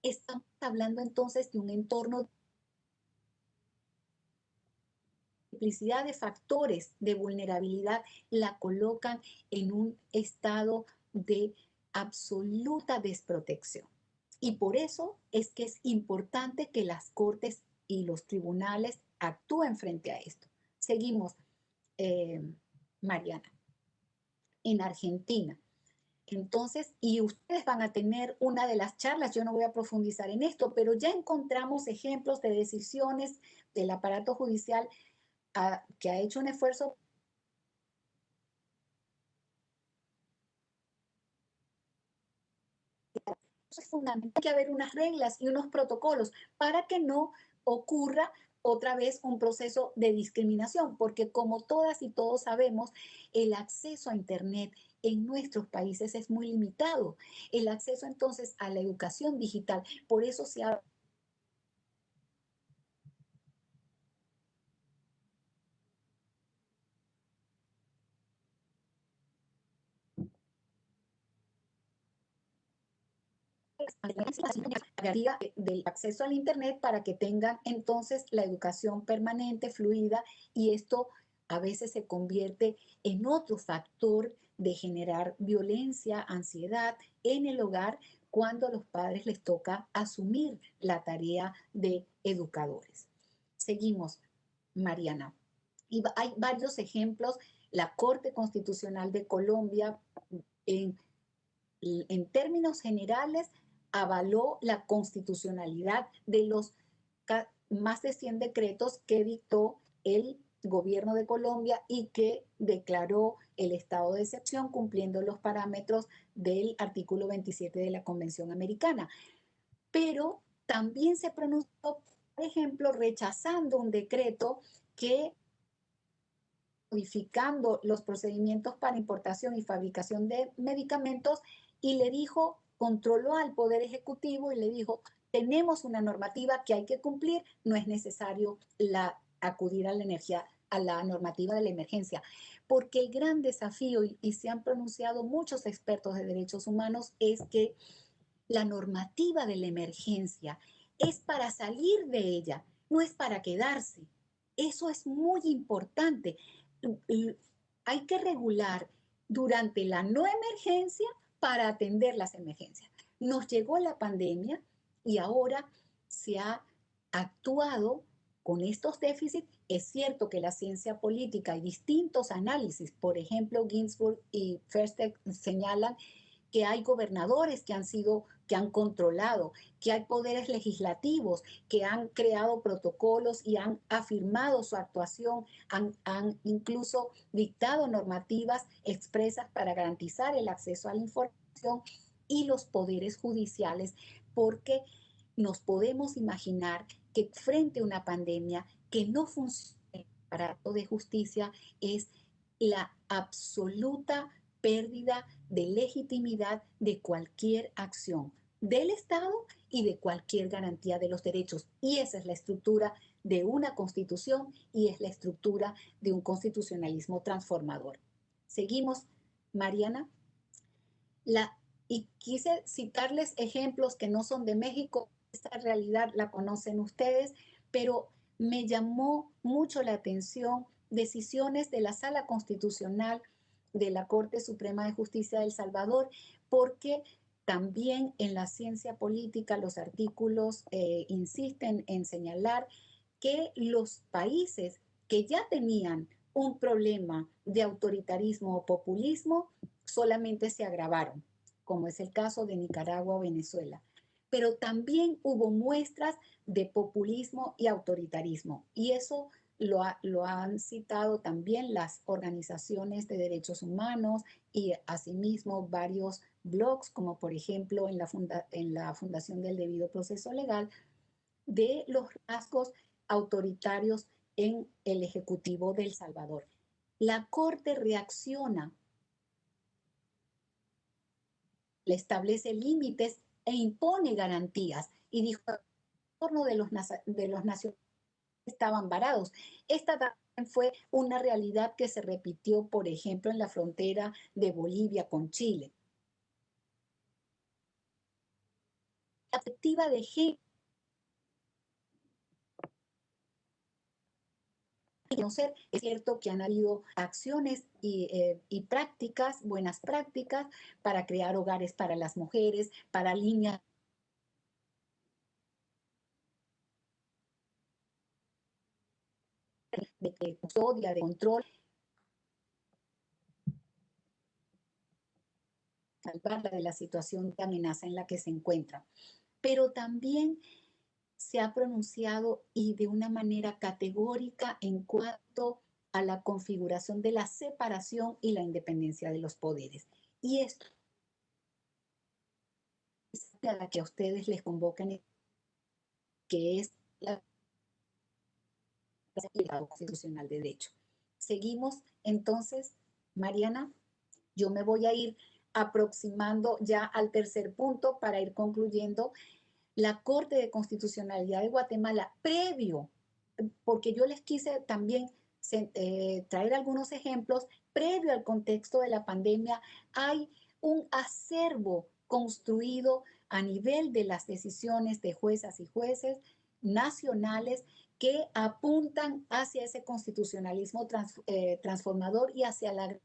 estamos hablando entonces de un entorno, multiplicidad de factores de vulnerabilidad la colocan en un estado de absoluta desprotección. Y por eso es que es importante que las cortes y los tribunales actúen frente a esto. Seguimos, Mariana. En Argentina. Entonces, y ustedes van a tener una de las charlas, yo no voy a profundizar en esto, pero ya encontramos ejemplos de decisiones del aparato judicial que ha hecho un esfuerzo. Es fundamental que haber unas reglas y unos protocolos para que no ocurra otra vez un proceso de discriminación, porque como todas y todos sabemos, el acceso a Internet en nuestros países es muy limitado. El acceso entonces a la educación digital, por eso se ha del acceso al Internet para que tengan entonces la educación permanente, fluida, y esto a veces se convierte en otro factor de generar violencia, ansiedad en el hogar cuando a los padres les toca asumir la tarea de educadores. Seguimos, Mariana. Y hay varios ejemplos. La Corte Constitucional de Colombia, en términos generales, avaló la constitucionalidad de los más de 100 decretos que dictó el gobierno de Colombia y que declaró el estado de excepción cumpliendo los parámetros del artículo 27 de la Convención Americana. Pero también se pronunció, por ejemplo, rechazando un decreto que modificando los procedimientos para importación y fabricación de medicamentos y le dijo, controló al Poder Ejecutivo y le dijo, tenemos una normativa que hay que cumplir, no es necesario acudir a la energía, a la normativa de la emergencia, porque el gran desafío, y se han pronunciado muchos expertos de derechos humanos, es que la normativa de la emergencia es para salir de ella, no es para quedarse. Eso es muy importante. Hay que regular durante la no emergencia para atender las emergencias. Nos llegó la pandemia y ahora se ha actuado con estos déficits. Es cierto que la ciencia política y distintos análisis, por ejemplo, Ginsburg y Furstead señalan que hay gobernadores que han controlado, que hay poderes legislativos que han creado protocolos y han afirmado su actuación, han incluso dictado normativas expresas para garantizar el acceso a la información, y los poderes judiciales, porque nos podemos imaginar que frente a una pandemia que no funciona el aparato de justicia es la absoluta pérdida de legitimidad de cualquier acción del Estado y de cualquier garantía de los derechos. Y esa es la estructura de una constitución y es la estructura de un constitucionalismo transformador. Seguimos, Mariana. Y quise citarles ejemplos que no son de México, esta realidad la conocen ustedes, pero me llamó mucho la atención decisiones de la Sala Constitucional de la Corte Suprema de Justicia de El Salvador, porque también en la ciencia política los artículos insisten en señalar que los países que ya tenían un problema de autoritarismo o populismo solamente se agravaron, como es el caso de Nicaragua o Venezuela. Pero también hubo muestras de populismo y autoritarismo, y eso lo han citado también las organizaciones de derechos humanos y asimismo varios blogs, como por ejemplo en la Fundación del Debido Proceso Legal, de los rasgos autoritarios en el Ejecutivo de El Salvador. La Corte reacciona, le establece límites e impone garantías y dijo que el entorno de los nacionales estaban varados. Esta también fue una realidad que se repitió, por ejemplo, en la frontera de Bolivia con Chile. La perspectiva de género, es cierto que han habido acciones y prácticas, buenas prácticas, para crear hogares para las mujeres, para líneas de custodia, de control, salvarla de la situación de amenaza en la que se encuentra. Pero también se ha pronunciado y de una manera categórica en cuanto a la configuración de la separación y la independencia de los poderes. Y esto es a la que a ustedes les convocan, que es la constitucional de derecho. Seguimos entonces, Mariana, yo me voy a ir aproximando ya al tercer punto para ir concluyendo. La Corte de Constitucionalidad de Guatemala, previo, porque yo les quise también traer algunos ejemplos, previo al contexto de la pandemia, hay un acervo construido a nivel de las decisiones de juezas y jueces nacionales que apuntan hacia ese constitucionalismo transformador y hacia la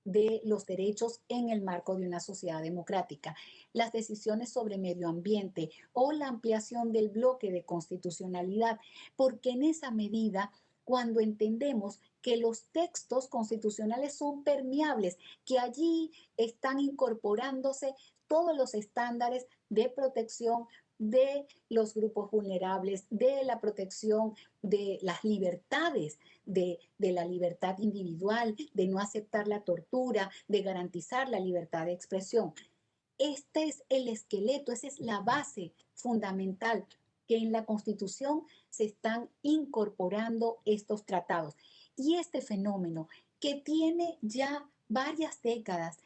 de los derechos en el marco de una sociedad democrática. Las decisiones sobre medio ambiente o la ampliación del bloque de constitucionalidad, porque en esa medida, cuando entendemos que los textos constitucionales son permeables, que allí están incorporándose todos los estándares de protección de los grupos vulnerables, de la protección de las libertades, de la libertad individual, de no aceptar la tortura, de garantizar la libertad de expresión. Este es el esqueleto, esa es la base fundamental que en la Constitución se están incorporando estos tratados. Y este fenómeno que tiene ya varias décadas,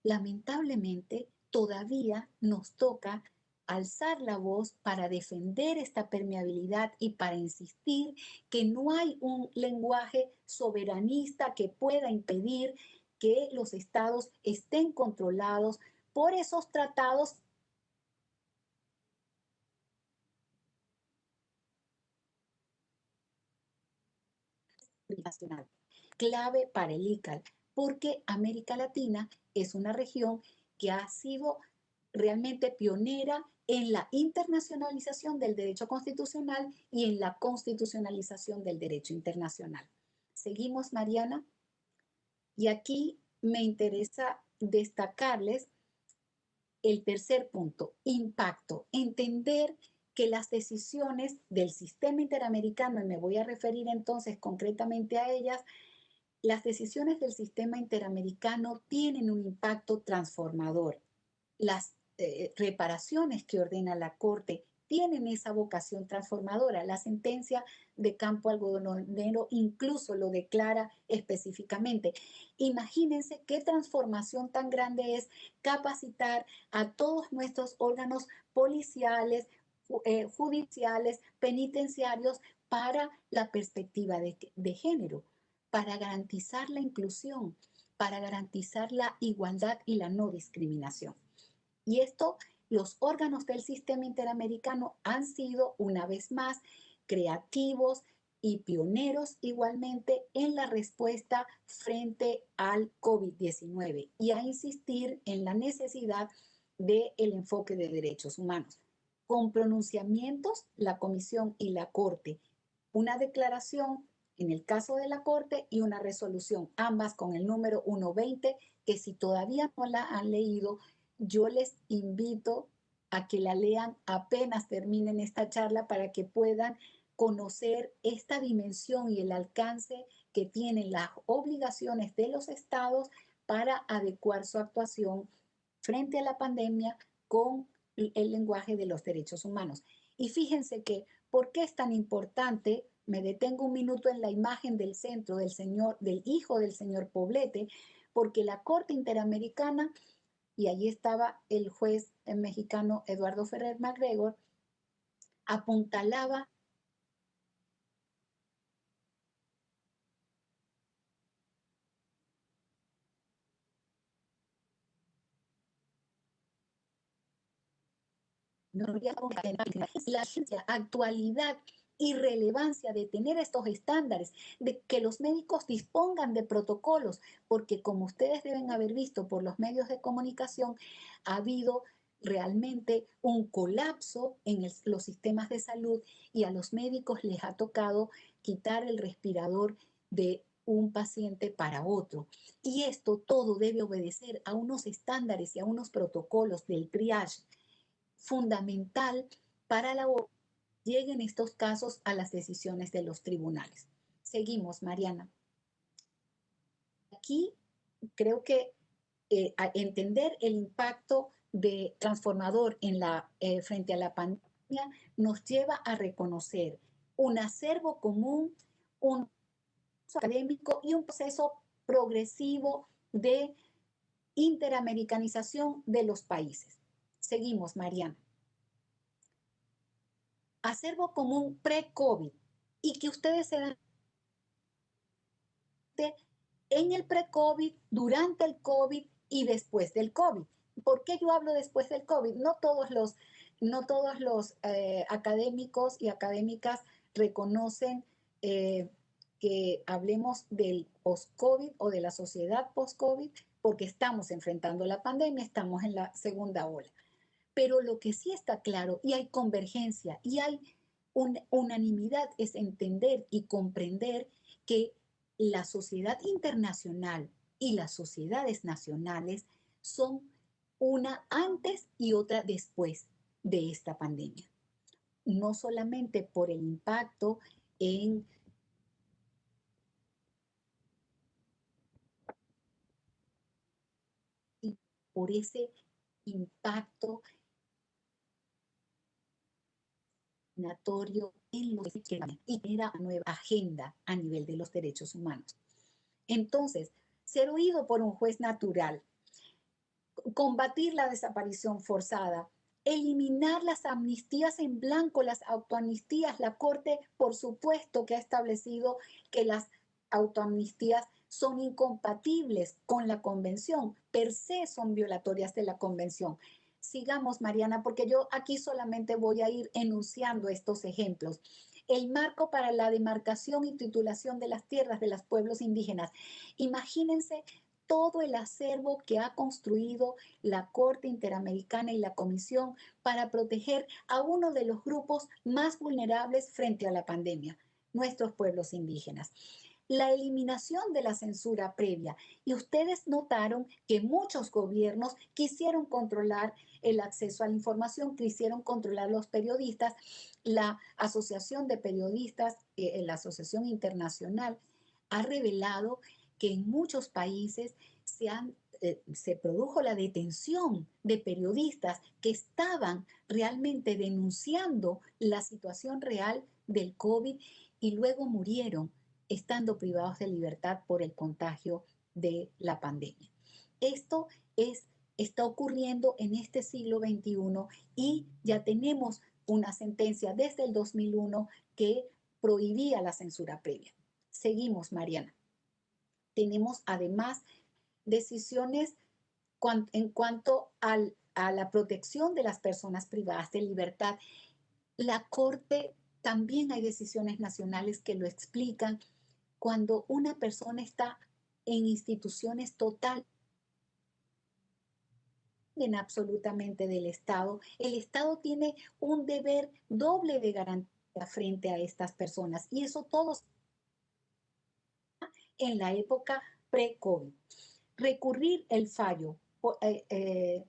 lamentablemente todavía nos toca alzar la voz para defender esta permeabilidad y para insistir que no hay un lenguaje soberanista que pueda impedir que los estados estén controlados por esos tratados nacionales. Clave para el ICAL, porque América Latina es una región que ha sido realmente pionera en la internacionalización del derecho constitucional y en la constitucionalización del derecho internacional. Seguimos, Mariana. Y aquí me interesa destacarles el tercer punto, impacto. Entender que las decisiones del sistema interamericano, y me voy a referir entonces concretamente a ellas, las decisiones del sistema interamericano tienen un impacto transformador. Las reparaciones que ordena la Corte tienen esa vocación transformadora. La sentencia de Campo Algodonero incluso lo declara específicamente. Imagínense qué transformación tan grande es capacitar a todos nuestros órganos policiales, judiciales, penitenciarios para la perspectiva de género, para garantizar la inclusión, para garantizar la igualdad y la no discriminación. Y esto, los órganos del sistema interamericano han sido, una vez más, creativos y pioneros igualmente en la respuesta frente al COVID-19 y a insistir en la necesidad del enfoque de derechos humanos. Con pronunciamientos, la Comisión y la Corte, una declaración en el caso de la Corte y una resolución, ambas con el número 120, que si todavía no la han leído, yo les invito a que la lean apenas terminen esta charla para que puedan conocer esta dimensión y el alcance que tienen las obligaciones de los estados para adecuar su actuación frente a la pandemia con el lenguaje de los derechos humanos. Y fíjense que, ¿por qué es tan importante? Me detengo un minuto en la imagen del centro del hijo del señor Poblete, porque la Corte Interamericana, y allí estaba el juez mexicano Eduardo Ferrer MacGregor, apuntalaba la actualidad y relevancia de tener estos estándares, de que los médicos dispongan de protocolos, porque como ustedes deben haber visto por los medios de comunicación, ha habido realmente un colapso en los sistemas de salud y a los médicos les ha tocado quitar el respirador de un paciente para otro. Y esto todo debe obedecer a unos estándares y a unos protocolos del triage fundamental para la lleguen estos casos a las decisiones de los tribunales. Seguimos, Mariana. Aquí creo que entender el impacto de transformador frente a la pandemia nos lleva a reconocer un acervo común, un académico y un proceso progresivo de interamericanización de los países. Seguimos, Mariana. Acervo común pre-COVID y que ustedes se dan en el pre-COVID, durante el COVID y después del COVID. ¿Por qué yo hablo después del COVID? No todos los académicos y académicas reconocen que hablemos del post-COVID o de la sociedad post-COVID porque estamos enfrentando la pandemia, estamos en la segunda ola. Pero lo que sí está claro, y hay convergencia, y hay unanimidad, es entender y comprender que la sociedad internacional y las sociedades nacionales son una antes y otra después de esta pandemia. No solamente por el impacto en por ese impacto discriminatorio en los y era una nueva agenda a nivel de los derechos humanos. Entonces, ser oído por un juez natural, combatir la desaparición forzada, eliminar las amnistías en blanco, las autoamnistías. La Corte, por supuesto, que ha establecido que las autoamnistías son incompatibles con la Convención, per se son violatorias de la Convención. Sigamos, Mariana, porque yo aquí solamente voy a ir enunciando estos ejemplos. El marco para la demarcación y titulación de las tierras de los pueblos indígenas. Imagínense todo el acervo que ha construido la Corte Interamericana y la Comisión para proteger a uno de los grupos más vulnerables frente a la pandemia, nuestros pueblos indígenas. La eliminación de la censura previa. Y ustedes notaron que muchos gobiernos quisieron controlar el acceso a la información, quisieron controlar los periodistas. La Asociación de Periodistas, la Asociación Internacional, ha revelado que en muchos países se produjo la detención de periodistas que estaban realmente denunciando la situación real del COVID y luego murieron estando privados de libertad por el contagio de la pandemia. Esto está ocurriendo en este siglo XXI y ya tenemos una sentencia desde el 2001 que prohibía la censura previa. Seguimos, Mariana. Tenemos además decisiones en cuanto a la protección de las personas privadas de libertad. La Corte, también hay decisiones nacionales que lo explican. Cuando una persona está en instituciones total absolutamente del Estado, el Estado tiene un deber doble de garantía frente a estas personas, y eso todos en la época pre-COVID. Recurrir el fallo en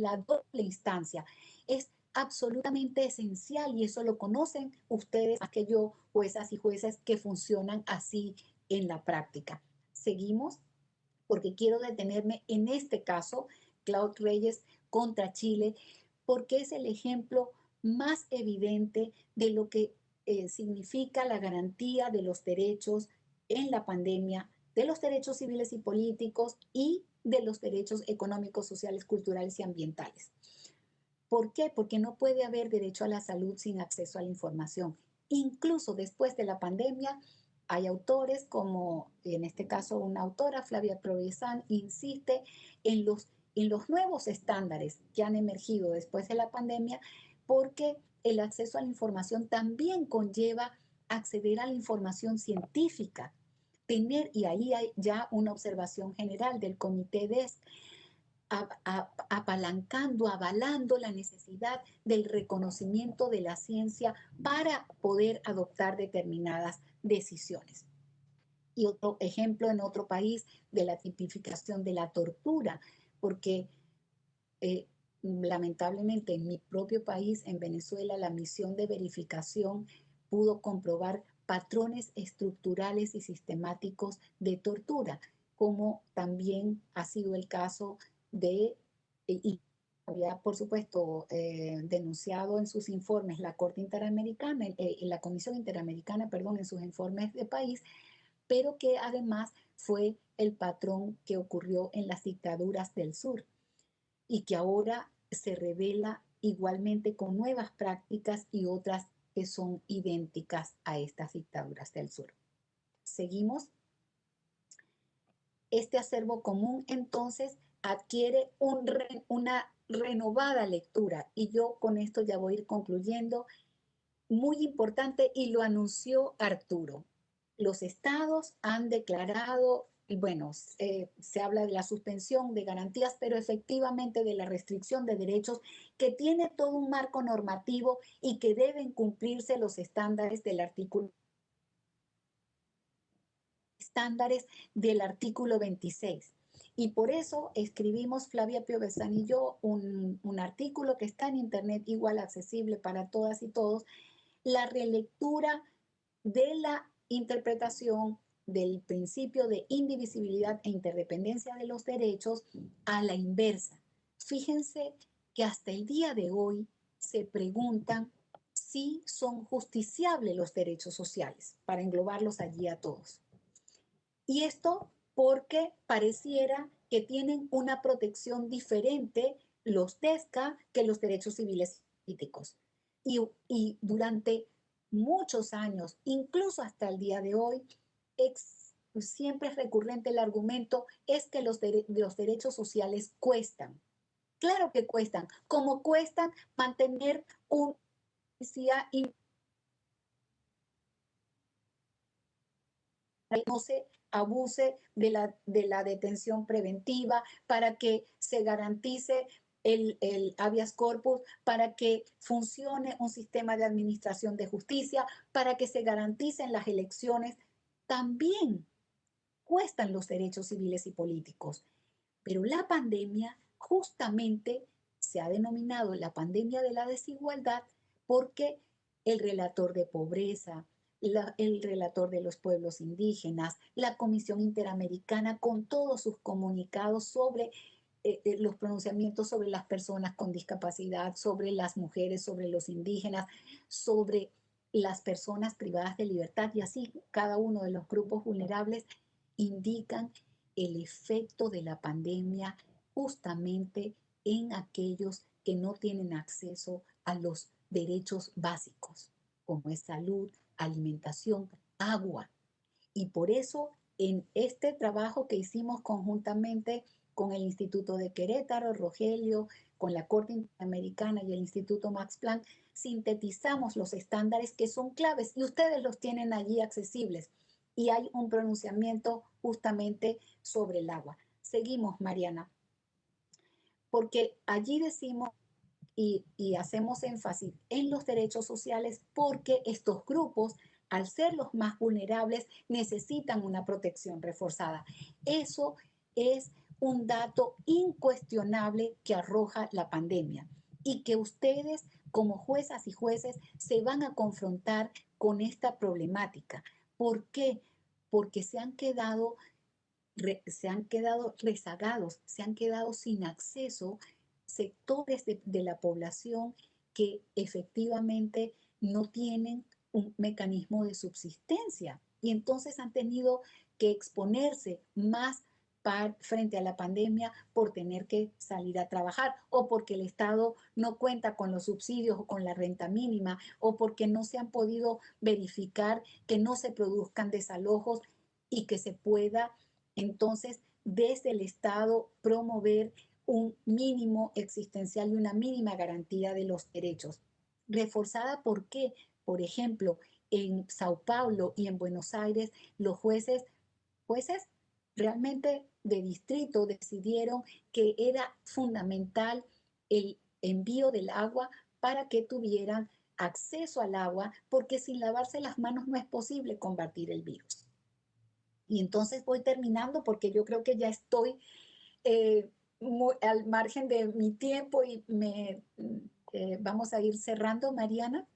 la doble instancia es absolutamente esencial, y eso lo conocen ustedes más que yo, juezas y jueces que funcionan así en la práctica. Seguimos, porque quiero detenerme en este caso, Cloud Reyes contra Chile, porque es el ejemplo más evidente de lo que significa la garantía de los derechos en la pandemia, de los derechos civiles y políticos y de los derechos económicos, sociales, culturales y ambientales. ¿Por qué? Porque no puede haber derecho a la salud sin acceso a la información. Incluso después de la pandemia, hay autores como, en este caso, una autora, Flavia Provezán, insiste en los nuevos estándares que han emergido después de la pandemia, porque el acceso a la información también conlleva acceder a la información científica, y ahí hay ya una observación general del Comité DESC, apalancando, avalando la necesidad del reconocimiento de la ciencia para poder adoptar determinadas decisiones. Y otro ejemplo en otro país de la tipificación de la tortura, porque lamentablemente en mi propio país, en Venezuela, la misión de verificación pudo comprobar patrones estructurales y sistemáticos de tortura, como también ha sido el caso y había, por supuesto, denunciado en sus informes la Corte Interamericana, la Comisión Interamericana, perdón, en sus informes de país, pero que además fue el patrón que ocurrió en las dictaduras del sur y que ahora se revela igualmente con nuevas prácticas y otras que son idénticas a estas dictaduras del sur. Seguimos. Este acervo común entonces adquiere una renovada lectura, y yo con esto ya voy a ir concluyendo. Muy importante, y lo anunció Arturo. Los estados han declarado, bueno, se habla de la suspensión de garantías, pero efectivamente de la restricción de derechos, que tiene todo un marco normativo y que deben cumplirse los estándares del artículo 26. Y por eso escribimos, Flavia Piovesan y yo, un artículo que está en internet, igual accesible para todas y todos, la relectura de la interpretación del principio de indivisibilidad e interdependencia de los derechos a la inversa. Fíjense que hasta el día de hoy se preguntan si son justiciables los derechos sociales, para englobarlos allí a todos. Y esto porque pareciera que tienen una protección diferente los DESCA que los derechos civiles políticos. Y durante muchos años, incluso hasta el día de hoy, siempre es recurrente el argumento es que los derechos sociales cuestan. Claro que cuestan, como cuestan mantener un policía no se abuse de la detención preventiva, para que se garantice el habeas corpus, para que funcione un sistema de administración de justicia, para que se garanticen las elecciones. También cuestan los derechos civiles y políticos. Pero la pandemia justamente se ha denominado la pandemia de la desigualdad porque el relator de pobreza, el relator de los pueblos indígenas, la Comisión Interamericana con todos sus comunicados sobre los pronunciamientos sobre las personas con discapacidad, sobre las mujeres, sobre los indígenas, sobre las personas privadas de libertad y así cada uno de los grupos vulnerables indican el efecto de la pandemia justamente en aquellos que no tienen acceso a los derechos básicos, como es salud, alimentación, agua. Y por eso en este trabajo que hicimos conjuntamente con el Instituto de Querétaro, Rogelio, con la Corte Interamericana y el Instituto Max Planck, sintetizamos los estándares que son claves y ustedes los tienen allí accesibles. Y hay un pronunciamiento justamente sobre el agua. Seguimos, Mariana, porque allí decimos y hacemos énfasis en los derechos sociales porque estos grupos, al ser los más vulnerables, necesitan una protección reforzada. Eso es un dato incuestionable que arroja la pandemia y que ustedes como juezas y jueces se van a confrontar con esta problemática. ¿Por qué? Porque se han quedado rezagados, se han quedado sin acceso sectores de la población que efectivamente no tienen un mecanismo de subsistencia y entonces han tenido que exponerse más frente a la pandemia por tener que salir a trabajar o porque el Estado no cuenta con los subsidios o con la renta mínima o porque no se han podido verificar que no se produzcan desalojos y que se pueda entonces desde el Estado promover un mínimo existencial y una mínima garantía de los derechos. Reforzada porque, por ejemplo, en Sao Paulo y en Buenos Aires, los jueces realmente de distrito decidieron que era fundamental el envío del agua para que tuvieran acceso al agua, porque sin lavarse las manos no es posible combatir el virus. Y entonces voy terminando porque yo creo que ya estoy al margen de mi tiempo y vamos a ir cerrando, Mariana.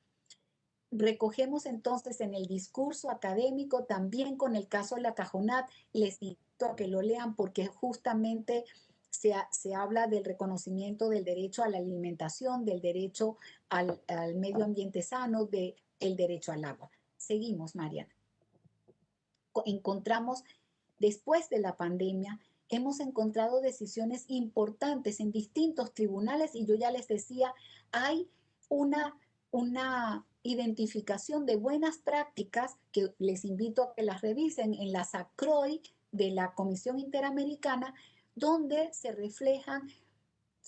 Recogemos entonces en el discurso académico, también con el caso de la Cajonat, les invito a que lo lean porque justamente se habla del reconocimiento del derecho a la alimentación, del derecho al medio ambiente sano, del derecho al agua. Seguimos, Mariana. Encontramos, después de la pandemia, hemos encontrado decisiones importantes en distintos tribunales y yo ya les decía, hay una identificación de buenas prácticas que les invito a que las revisen en la SACROI de la Comisión Interamericana, donde se reflejan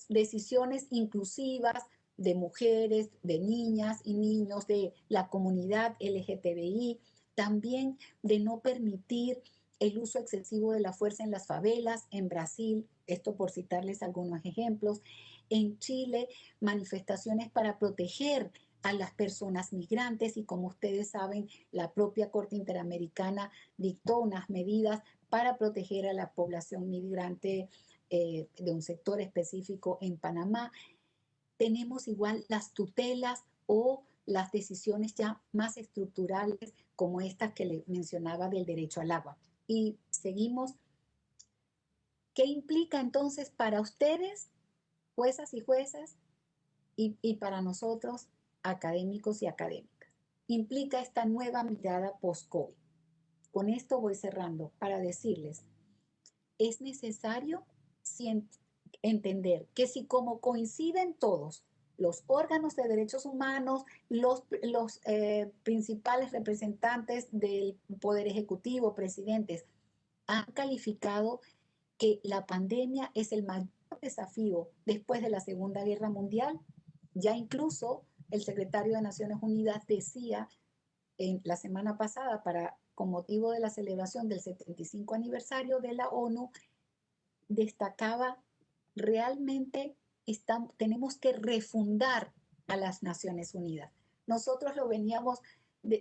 decisiones inclusivas de mujeres, de niñas y niños, de la comunidad LGTBI, también de no permitir el uso excesivo de la fuerza en las favelas, en Brasil, esto por citarles algunos ejemplos, en Chile, manifestaciones para proteger a las personas migrantes y como ustedes saben, la propia Corte Interamericana dictó unas medidas para proteger a la población migrante de un sector específico en Panamá. Tenemos igual las tutelas o las decisiones ya más estructurales como estas que le mencionaba del derecho al agua. Y seguimos. ¿Qué implica entonces para ustedes, juezas y juezas, y para nosotros, académicos y académicas? Implica esta nueva mirada post-COVID. Con esto voy cerrando para decirles, es necesario entender que si como coinciden todos los órganos de derechos humanos, los principales representantes del Poder Ejecutivo, presidentes, han calificado que la pandemia es el mayor desafío después de la Segunda Guerra Mundial. Ya incluso el secretario de Naciones Unidas decía en la semana pasada, con motivo de la celebración del 75 aniversario de la ONU, destacaba realmente tenemos que refundar a las Naciones Unidas. Nosotros lo veníamos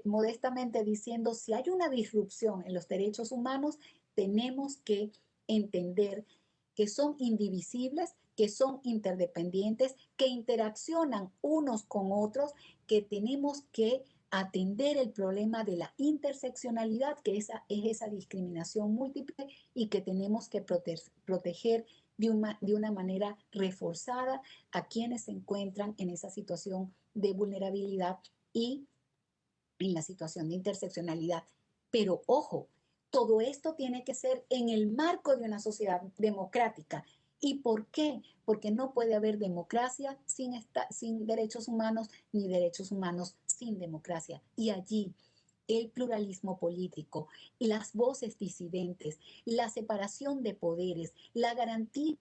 modestamente diciendo, si hay una disrupción en los derechos humanos, tenemos que entender que son indivisibles, que son interdependientes, que interaccionan unos con otros, que tenemos que atender el problema de la interseccionalidad, que es esa discriminación múltiple, y que tenemos que proteger de una manera reforzada a quienes se encuentran en esa situación de vulnerabilidad y en la situación de interseccionalidad. Pero ojo, todo esto tiene que ser en el marco de una sociedad democrática. ¿Y por qué? Porque no puede haber democracia sin derechos humanos, ni derechos humanos sin democracia. Y allí el pluralismo político, las voces disidentes, la separación de poderes, la garantía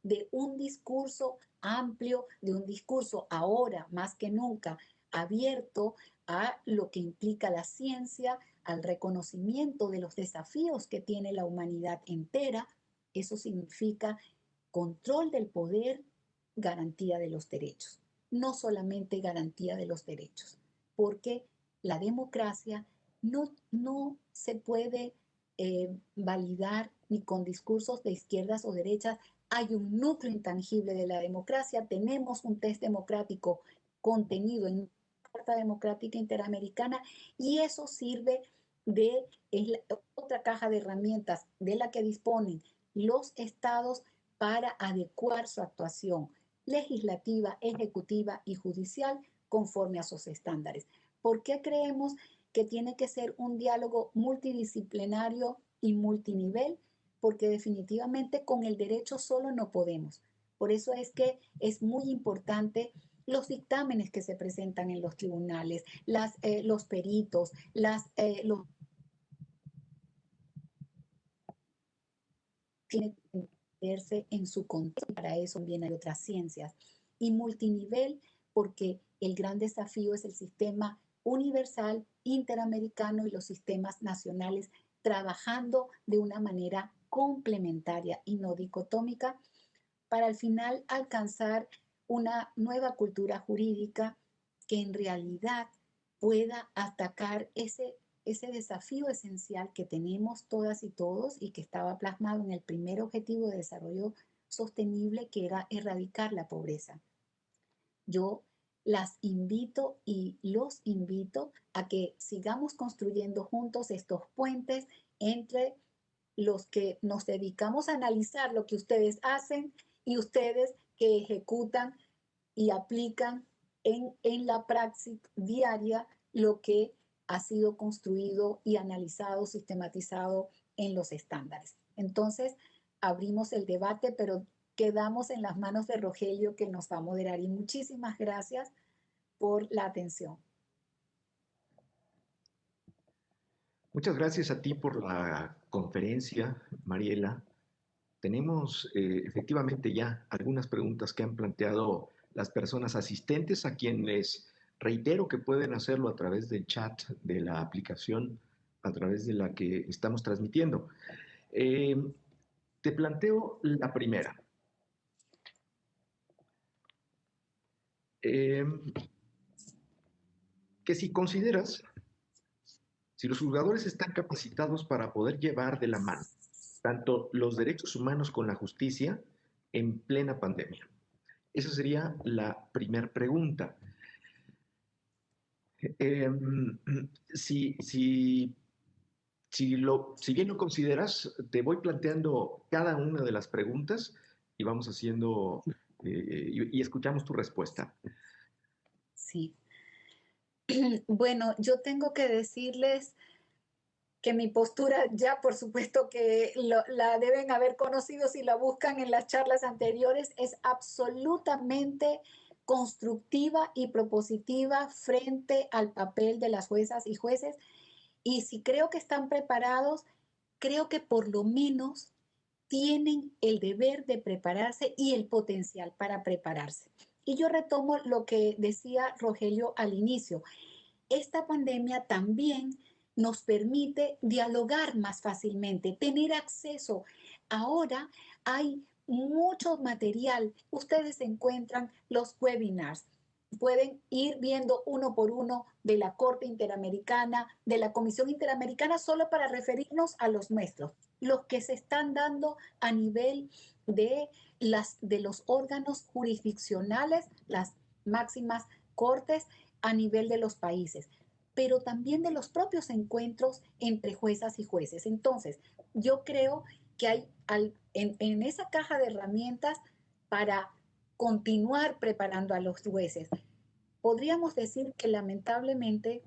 de un discurso amplio, de un discurso ahora más que nunca abierto a lo que implica la ciencia, al reconocimiento de los desafíos que tiene la humanidad entera. Eso significa control del poder, garantía de los derechos, no solamente garantía de los derechos, porque la democracia no se puede validar ni con discursos de izquierdas o derechas. Hay un núcleo intangible de la democracia, tenemos un test democrático contenido en la Carta Democrática Interamericana, y eso sirve es otra caja de herramientas de la que disponen los estados para adecuar su actuación legislativa, ejecutiva y judicial conforme a sus estándares. ¿Por qué creemos que tiene que ser un diálogo multidisciplinario y multinivel? Porque definitivamente con el derecho solo no podemos. Por eso es que es muy importante los dictámenes que se presentan en los tribunales, los peritos, los tiene que entenderse en su contexto, para eso también hay otras ciencias. Y multinivel, porque el gran desafío es el sistema universal, interamericano y los sistemas nacionales trabajando de una manera complementaria y no dicotómica para al final alcanzar una nueva cultura jurídica que en realidad pueda atacar ese desafío esencial que tenemos todas y todos y que estaba plasmado en el primer objetivo de desarrollo sostenible, que era erradicar la pobreza. Yo las invito y los invito a que sigamos construyendo juntos estos puentes entre los que nos dedicamos a analizar lo que ustedes hacen y ustedes que ejecutan y aplican en la praxis diaria lo que ha sido construido y analizado, sistematizado en los estándares. Entonces, abrimos el debate, pero quedamos en las manos de Rogelio, que nos va a moderar. Y muchísimas gracias por la atención. Muchas gracias a ti por la conferencia, Mariela. Tenemos efectivamente ya algunas preguntas que han planteado las personas asistentes, a quienes reitero que pueden hacerlo a través del chat de la aplicación a través de la que estamos transmitiendo. Te planteo la primera. Que si consideras Si los juzgadores están capacitados para poder llevar de la mano tanto los derechos humanos con la justicia en plena pandemia. Esa sería la primera pregunta. Si bien lo consideras, te voy planteando cada una de las preguntas y vamos haciendo y escuchamos tu respuesta. Sí. Bueno, yo tengo que decirles que mi postura ya, por supuesto que la deben haber conocido si la buscan en las charlas anteriores, es absolutamente constructiva y propositiva frente al papel de las juezas y jueces. Y si creo que están preparados, creo que por lo menos tienen el deber de prepararse y el potencial para prepararse. Y yo retomo lo que decía Rogelio al inicio. Esta pandemia también nos permite dialogar más fácilmente, tener acceso. Ahora hay mucho material. Ustedes encuentran los webinars. Pueden ir viendo uno por uno de la Corte Interamericana, de la Comisión Interamericana, solo para referirnos a los nuestros, los que se están dando a nivel de los órganos jurisdiccionales, las máximas cortes a nivel de los países, pero también de los propios encuentros entre juezas y jueces. Entonces, yo creo que hay en esa caja de herramientas para continuar preparando a los jueces. Podríamos decir que lamentablemente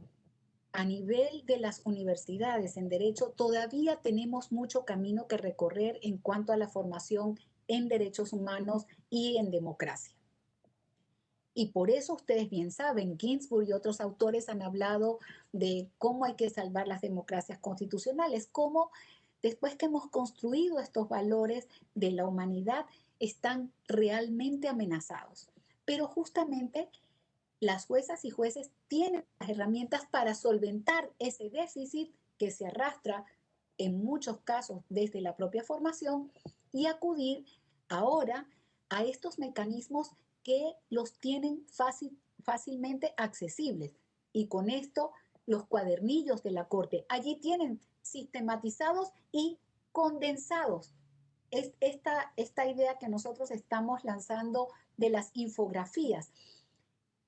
a nivel de las universidades en derecho todavía tenemos mucho camino que recorrer en cuanto a la formación en derechos humanos y en democracia. Y por eso ustedes bien saben, Ginsburg y otros autores han hablado de cómo hay que salvar las democracias constitucionales, cómo después que hemos construido estos valores de la humanidad, están realmente amenazados. Pero justamente las juezas y jueces tienen las herramientas para solventar ese déficit que se arrastra en muchos casos desde la propia formación y acudir ahora a estos mecanismos que los tienen fácilmente accesibles. Y con esto, los cuadernillos de la Corte, allí tienen sistematizados y condensados esta idea que nosotros estamos lanzando de las infografías,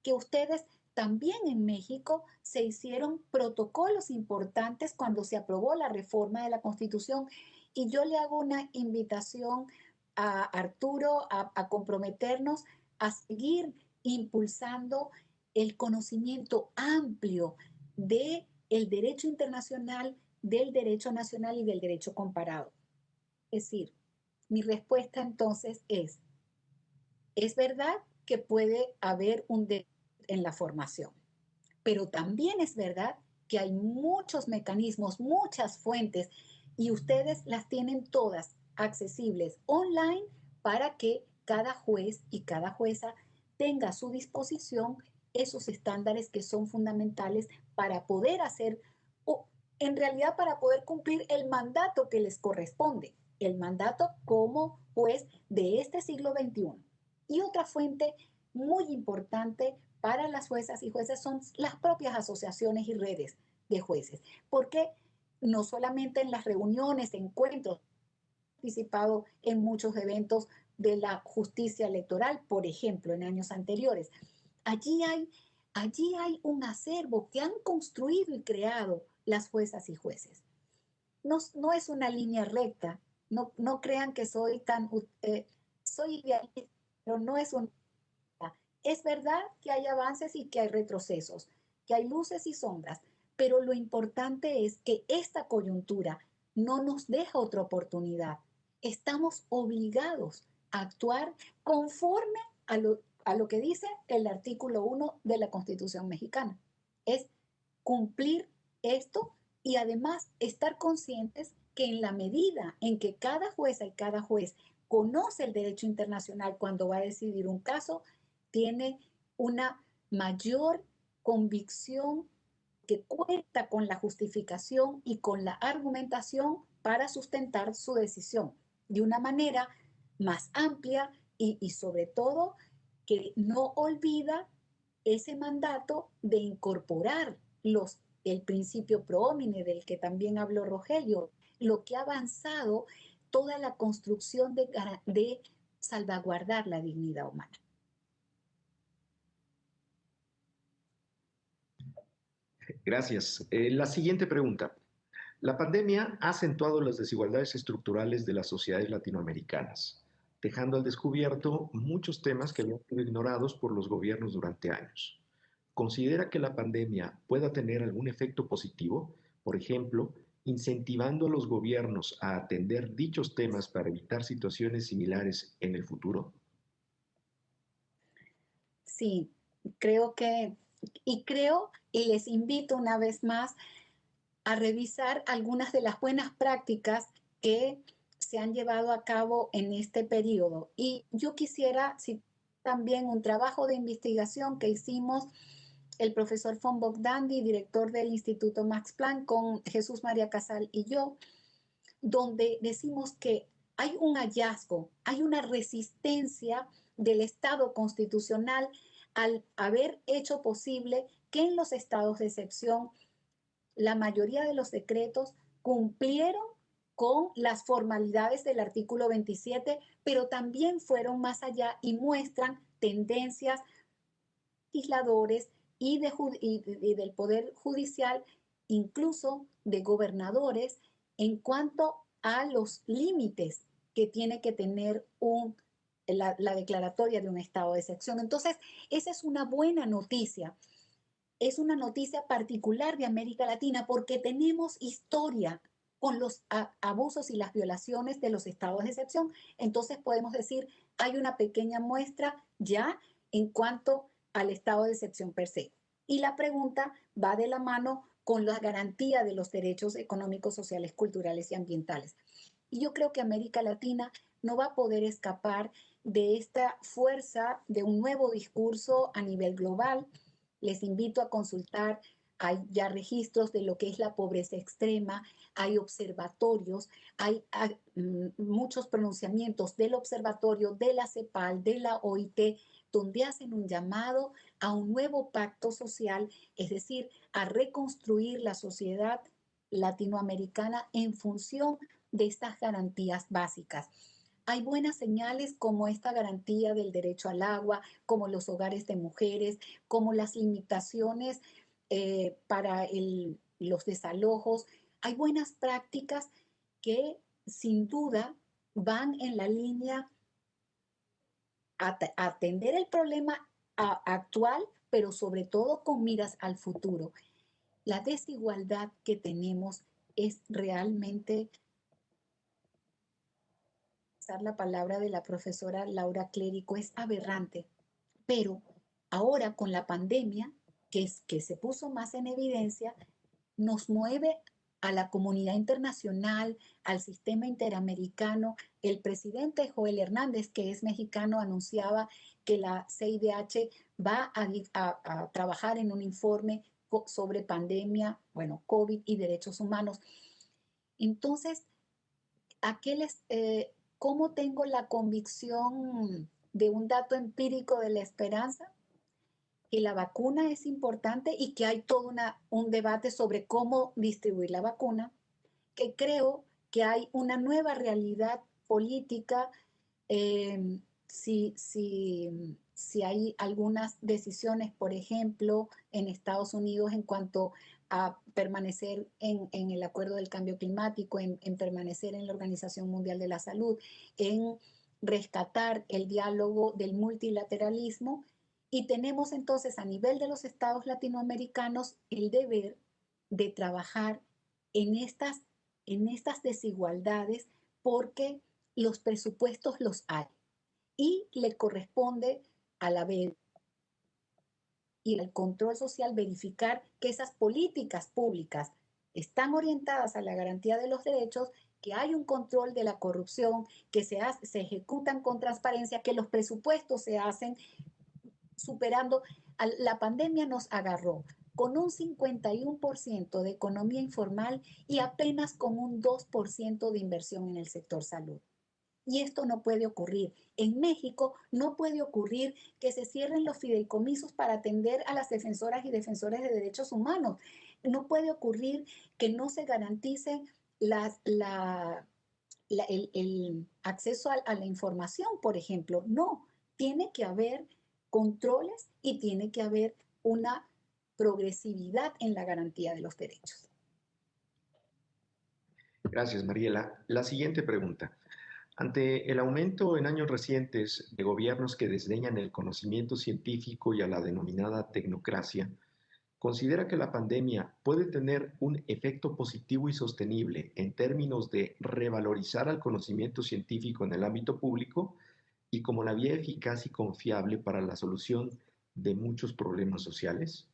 que ustedes también en México se hicieron protocolos importantes cuando se aprobó la reforma de la Constitución. Y yo le hago una invitación a Arturo a comprometernos a seguir impulsando el conocimiento amplio del derecho internacional, del derecho nacional y del derecho comparado. Es decir, mi respuesta entonces es verdad que puede haber un derecho en la formación, pero también es verdad que hay muchos mecanismos, muchas fuentes, y ustedes las tienen todas accesibles online para que cada juez y cada jueza tenga a su disposición esos estándares que son fundamentales para poder hacer, o en realidad para poder cumplir el mandato que les corresponde, el mandato como juez de este siglo XXI. Y otra fuente muy importante para las juezas y jueces son las propias asociaciones y redes de jueces, porque no solamente en las reuniones, encuentros, he participado en muchos eventos de la justicia electoral, por ejemplo, en años anteriores. Allí hay un acervo que han construido y creado las juezas y jueces. No es una línea recta, no crean que soy soy idealista, pero no es un... Es verdad que hay avances y que hay retrocesos, que hay luces y sombras, pero lo importante es que esta coyuntura no nos deja otra oportunidad. Estamos obligados a actuar conforme a lo que dice el artículo 1 de la Constitución mexicana. Es cumplir esto y además estar conscientes que en la medida en que cada jueza y cada juez conoce el derecho internacional cuando va a decidir un caso, tiene una mayor convicción que cuenta con la justificación y con la argumentación para sustentar su decisión de una manera más amplia y sobre todo que no olvida ese mandato de incorporar el principio pro homine del que también habló Rogelio, lo que ha avanzado toda la construcción de salvaguardar la dignidad humana. Gracias. La siguiente pregunta. La pandemia ha acentuado las desigualdades estructurales de las sociedades latinoamericanas, dejando al descubierto muchos temas que habían sido ignorados por los gobiernos durante años. ¿Considera que la pandemia pueda tener algún efecto positivo? Por ejemplo, incentivando a los gobiernos a atender dichos temas para evitar situaciones similares en el futuro. Sí, creo y les invito una vez más a revisar algunas de las buenas prácticas que se han llevado a cabo en este periodo. Y yo quisiera citar también un trabajo de investigación que hicimos el profesor von Bogdandi, director del Instituto Max Planck, con Jesús María Casal y yo, donde decimos que hay un hallazgo, hay una resistencia del Estado constitucional al haber hecho posible que en los estados de excepción la mayoría de los decretos cumplieron con las formalidades del artículo 27, pero también fueron más allá y muestran tendencias legisladores y del Poder Judicial, incluso de gobernadores, en cuanto a los límites que tiene que tener la declaratoria de un estado de excepción. Entonces, esa es una buena noticia. Es una noticia particular de América Latina porque tenemos historia con los abusos y las violaciones de los estados de excepción. Entonces podemos decir, hay una pequeña muestra ya en cuanto al estado de excepción per se. Y la pregunta va de la mano con la garantía de los derechos económicos, sociales, culturales y ambientales. Y yo creo que América Latina no va a poder escapar de esta fuerza de un nuevo discurso a nivel global. Les invito a consultar, hay ya registros de lo que es la pobreza extrema, hay observatorios, hay muchos pronunciamientos del observatorio, de la CEPAL, de la OIT, donde hacen un llamado a un nuevo pacto social, es decir, a reconstruir la sociedad latinoamericana en función de estas garantías básicas. Hay buenas señales como esta garantía del derecho al agua, como los hogares de mujeres, como las limitaciones para los desalojos. Hay buenas prácticas que sin duda van en la línea a atender el problema actual, pero sobre todo con miras al futuro. La desigualdad que tenemos es realmente, la palabra de la profesora Laura Clérico, es aberrante, pero ahora con la pandemia, que se puso más en evidencia, nos mueve a la comunidad internacional, al sistema interamericano. El presidente Joel Hernández, que es mexicano, anunciaba que la CIDH va a trabajar en un informe sobre pandemia, bueno, COVID y derechos humanos. Entonces, ¿cómo tengo la convicción de un dato empírico de la esperanza? Que la vacuna es importante y que hay todo un debate sobre cómo distribuir la vacuna, que creo que hay una nueva realidad política, si hay algunas decisiones, por ejemplo, en Estados Unidos en cuanto a permanecer en el acuerdo del cambio climático, en permanecer en la Organización Mundial de la Salud, en rescatar el diálogo del multilateralismo. Y tenemos entonces a nivel de los estados latinoamericanos el deber de trabajar en estas desigualdades porque los presupuestos los hay y le corresponde a la vez y al control social verificar que esas políticas públicas están orientadas a la garantía de los derechos, que hay un control de la corrupción, que se ejecutan con transparencia, que los presupuestos se hacen superando. La pandemia nos agarró con un 51% de economía informal y apenas con un 2% de inversión en el sector salud. Y esto no puede ocurrir. En México no puede ocurrir que se cierren los fideicomisos para atender a las defensoras y defensores de derechos humanos. No puede ocurrir que no se garantice el acceso a la información, por ejemplo. No, tiene que haber controles y tiene que haber una progresividad en la garantía de los derechos. Gracias, Mariela. La siguiente pregunta. Ante el aumento en años recientes de gobiernos que desdeñan el conocimiento científico y a la denominada tecnocracia, ¿considera que la pandemia puede tener un efecto positivo y sostenible en términos de revalorizar al conocimiento científico en el ámbito público y como la vía eficaz y confiable para la solución de muchos problemas sociales?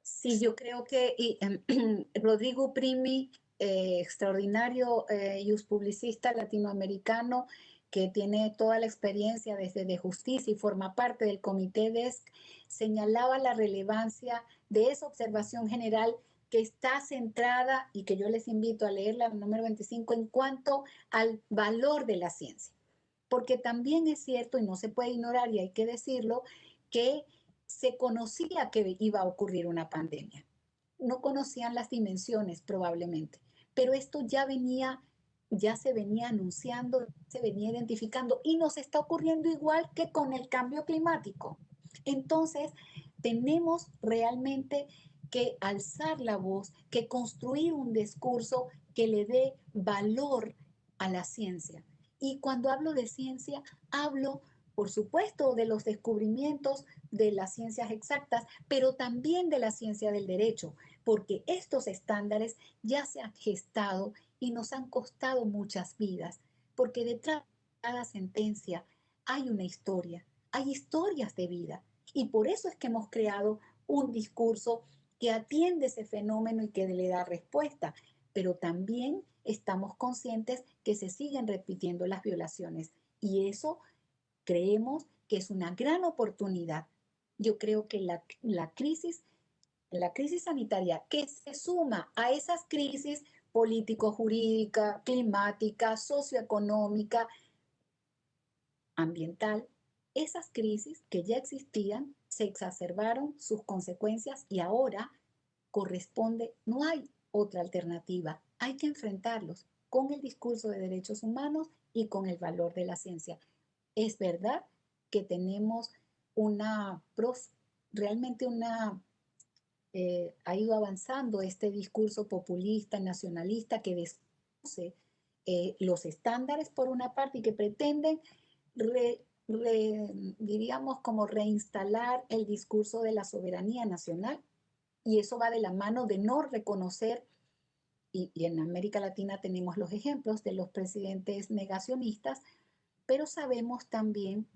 Sí, yo creo que Rodrigo Primi, extraordinario publicista latinoamericano que tiene toda la experiencia desde de justicia y forma parte del Comité DESC, señalaba la relevancia de esa observación general que está centrada y que yo les invito a leer la número 25 en cuanto al valor de la ciencia. Porque también es cierto, y no se puede ignorar, y hay que decirlo, que se conocía que iba a ocurrir una pandemia. No conocían las dimensiones probablemente, pero esto ya se venía anunciando, se venía identificando y nos está ocurriendo igual que con el cambio climático. Entonces, tenemos realmente que alzar la voz, que construir un discurso que le dé valor a la ciencia. Y cuando hablo de ciencia, hablo, por supuesto, de los descubrimientos de las ciencias exactas, pero también de la ciencia del derecho, porque estos estándares ya se han gestado y nos han costado muchas vidas, porque detrás de cada sentencia hay una historia, hay historias de vida, y por eso es que hemos creado un discurso que atiende ese fenómeno y que le da respuesta, pero también estamos conscientes que se siguen repitiendo las violaciones y eso creemos que es una gran oportunidad. Yo creo que la crisis sanitaria que se suma a esas crisis político-jurídica, climática, socioeconómica, ambiental, esas crisis que ya existían se exacerbaron sus consecuencias y ahora corresponde, no hay otra alternativa, hay que enfrentarlos con el discurso de derechos humanos y con el valor de la ciencia. Es verdad que tenemos realmente ha ido avanzando este discurso populista, nacionalista, que desconoce los estándares por una parte y que pretenden, diríamos, como reinstalar el discurso de la soberanía nacional. Y eso va de la mano de no reconocer, y en América Latina tenemos los ejemplos de los presidentes negacionistas, pero sabemos también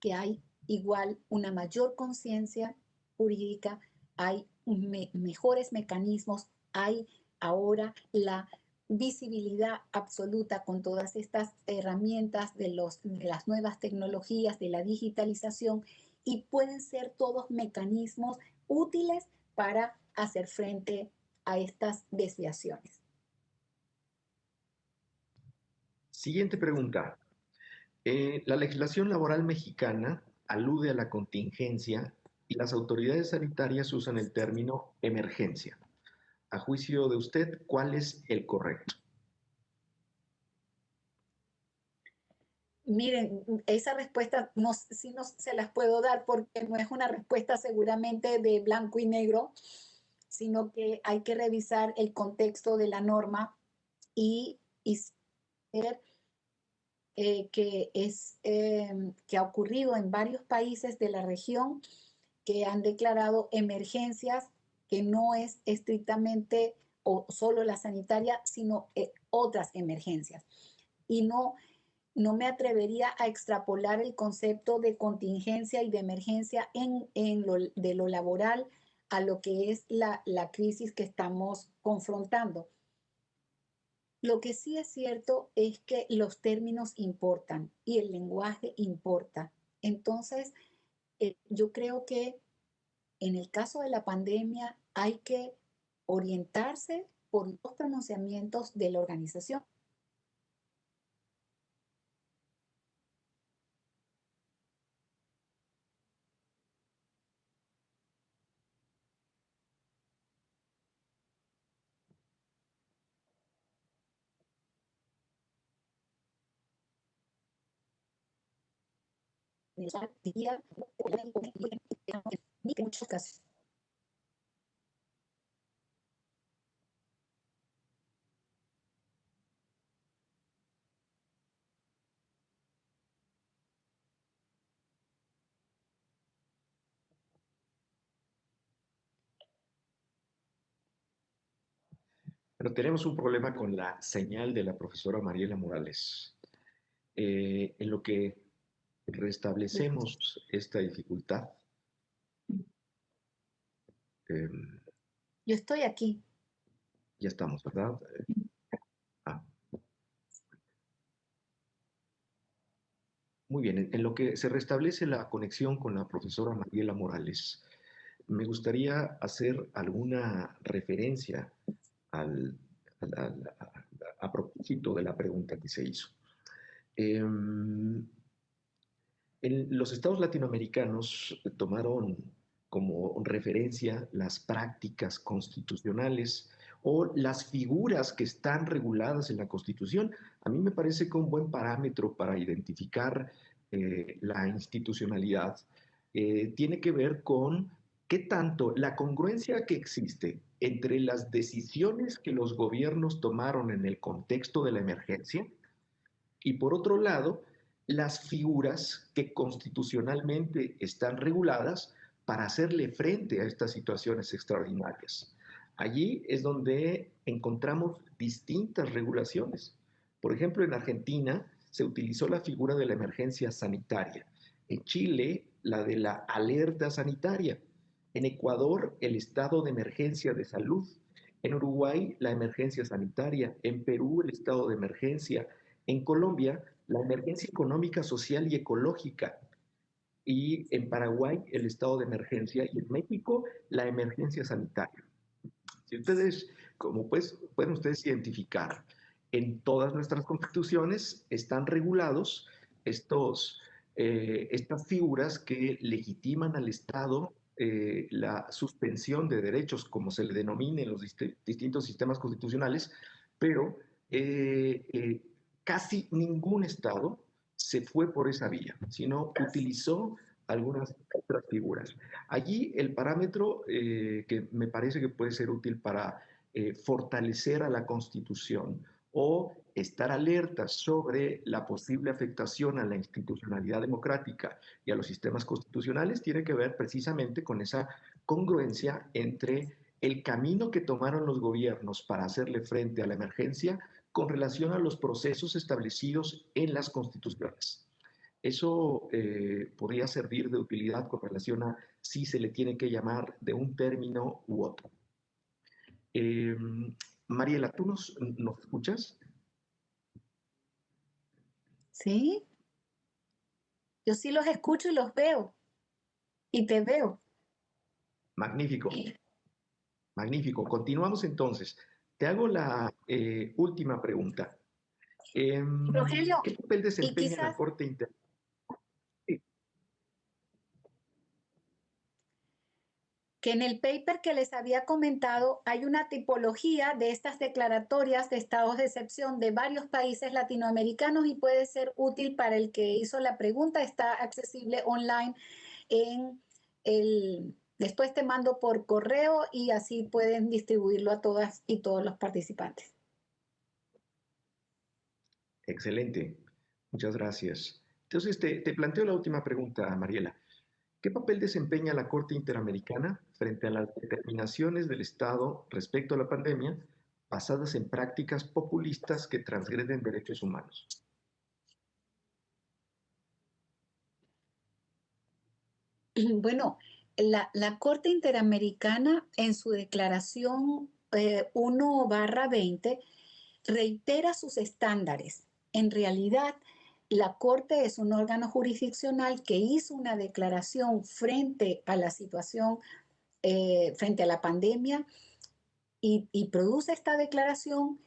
que hay igual una mayor conciencia jurídica, hay mejores mecanismos, hay ahora la visibilidad absoluta con todas estas herramientas de las nuevas tecnologías, de la digitalización, y pueden ser todos mecanismos útiles para hacer frente a estas desviaciones. Siguiente pregunta. La legislación laboral mexicana alude a la contingencia y las autoridades sanitarias usan el término emergencia. A juicio de usted, ¿cuál es el correcto? Miren, esa respuesta no se las puedo dar porque no es una respuesta seguramente de blanco y negro, sino que hay que revisar el contexto de la norma y ver que ha ocurrido en varios países de la región que han declarado emergencias que no es estrictamente o solo la sanitaria, sino otras emergencias. Y no me atrevería a extrapolar el concepto de contingencia y de emergencia de lo laboral a lo que es la crisis que estamos confrontando. Lo que sí es cierto es que los términos importan y el lenguaje importa. Entonces, yo creo que en el caso de la pandemia hay que orientarse por los pronunciamientos de la Organización diría, en muchos casos. Pero tenemos un problema con la señal de la profesora Mariela Morales. En lo que restablecemos esta dificultad, eh, Yo estoy aquí. ya estamos, ¿verdad? Ah, muy bien, en lo que se restablece la conexión con la profesora Mariela Morales, me gustaría hacer alguna referencia al, a propósito de la pregunta que se hizo. En los estados latinoamericanos tomaron como referencia las prácticas constitucionales o las figuras que están reguladas en la Constitución. A mí me parece que un buen parámetro para identificar la institucionalidad tiene que ver con qué tanto la congruencia que existe entre las decisiones que los gobiernos tomaron en el contexto de la emergencia y por otro lado, las figuras que constitucionalmente están reguladas para hacerle frente a estas situaciones extraordinarias. Allí es donde encontramos distintas regulaciones. Por ejemplo, en Argentina se utilizó la figura de la emergencia sanitaria. En Chile, la de la alerta sanitaria. En Ecuador, el estado de emergencia de salud. En Uruguay, la emergencia sanitaria. En Perú, el estado de emergencia. En Colombia, la emergencia económica, social y ecológica. Y en Paraguay, el estado de emergencia. Y en México, la emergencia sanitaria. Si ustedes, como pues, pueden ustedes identificar, en todas nuestras constituciones están regulados estas figuras que legitiman al Estado la suspensión de derechos, como se le denomine en los distintos sistemas constitucionales, pero casi ningún Estado se fue por esa vía, sino utilizó algunas otras figuras. Allí el parámetro que me parece que puede ser útil para fortalecer a la Constitución o estar alertas sobre la posible afectación a la institucionalidad democrática y a los sistemas constitucionales tiene que ver precisamente con esa congruencia entre el camino que tomaron los gobiernos para hacerle frente a la emergencia con relación a los procesos establecidos en las constituciones. Eso podría servir de utilidad con relación a si se le tiene que llamar de un término u otro. Mariela, ¿tú nos escuchas? Sí, yo sí los escucho y los veo. Y te veo. Magnífico, magnífico. Continuamos entonces. Te hago la última pregunta. Rogelio, ¿Qué papel y desempeña la quizás Corte Interamericana? Sí, que en el paper que les había comentado hay una tipología de estas declaratorias de estados de excepción de varios países latinoamericanos y puede ser útil para el que hizo la pregunta. Está accesible online en el... Después te mando por correo y así pueden distribuirlo a todas y todos los participantes. excelente. Muchas gracias. Entonces, te planteo la última pregunta, Mariela. ¿Qué papel desempeña la Corte Interamericana frente a las determinaciones del Estado respecto a la pandemia basadas en prácticas populistas que transgreden derechos humanos? Bueno, la Corte Interamericana en su declaración 1/20 reitera sus estándares. En realidad, la Corte es un órgano jurisdiccional que hizo una declaración frente a la situación, frente a la pandemia y produce esta declaración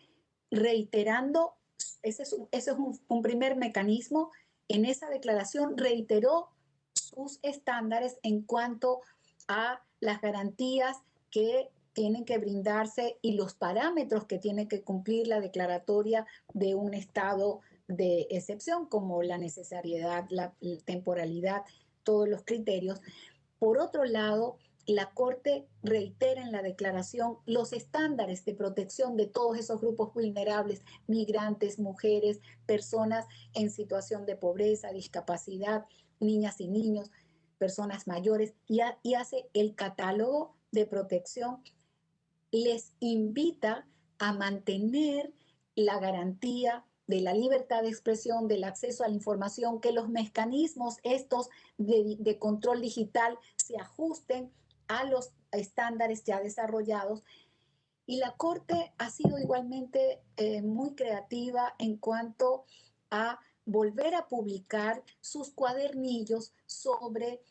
reiterando, ese es un primer mecanismo. En esa declaración reiteró sus estándares en cuanto a las garantías que tienen que brindarse y los parámetros que tiene que cumplir la declaratoria de un estado de excepción, como la necesariedad, la temporalidad, todos los criterios. Por otro lado, la Corte reitera en la declaración los estándares de protección de todos esos grupos vulnerables, migrantes, mujeres, personas en situación de pobreza, discapacidad, niñas y niños, personas mayores, y hace el catálogo de protección. Les invita a mantener la garantía de la libertad de expresión, del acceso a la información, que los mecanismos estos de control digital se ajusten a los estándares ya desarrollados. Y la Corte ha sido igualmente muy creativa en cuanto a volver a publicar sus cuadernillos sobre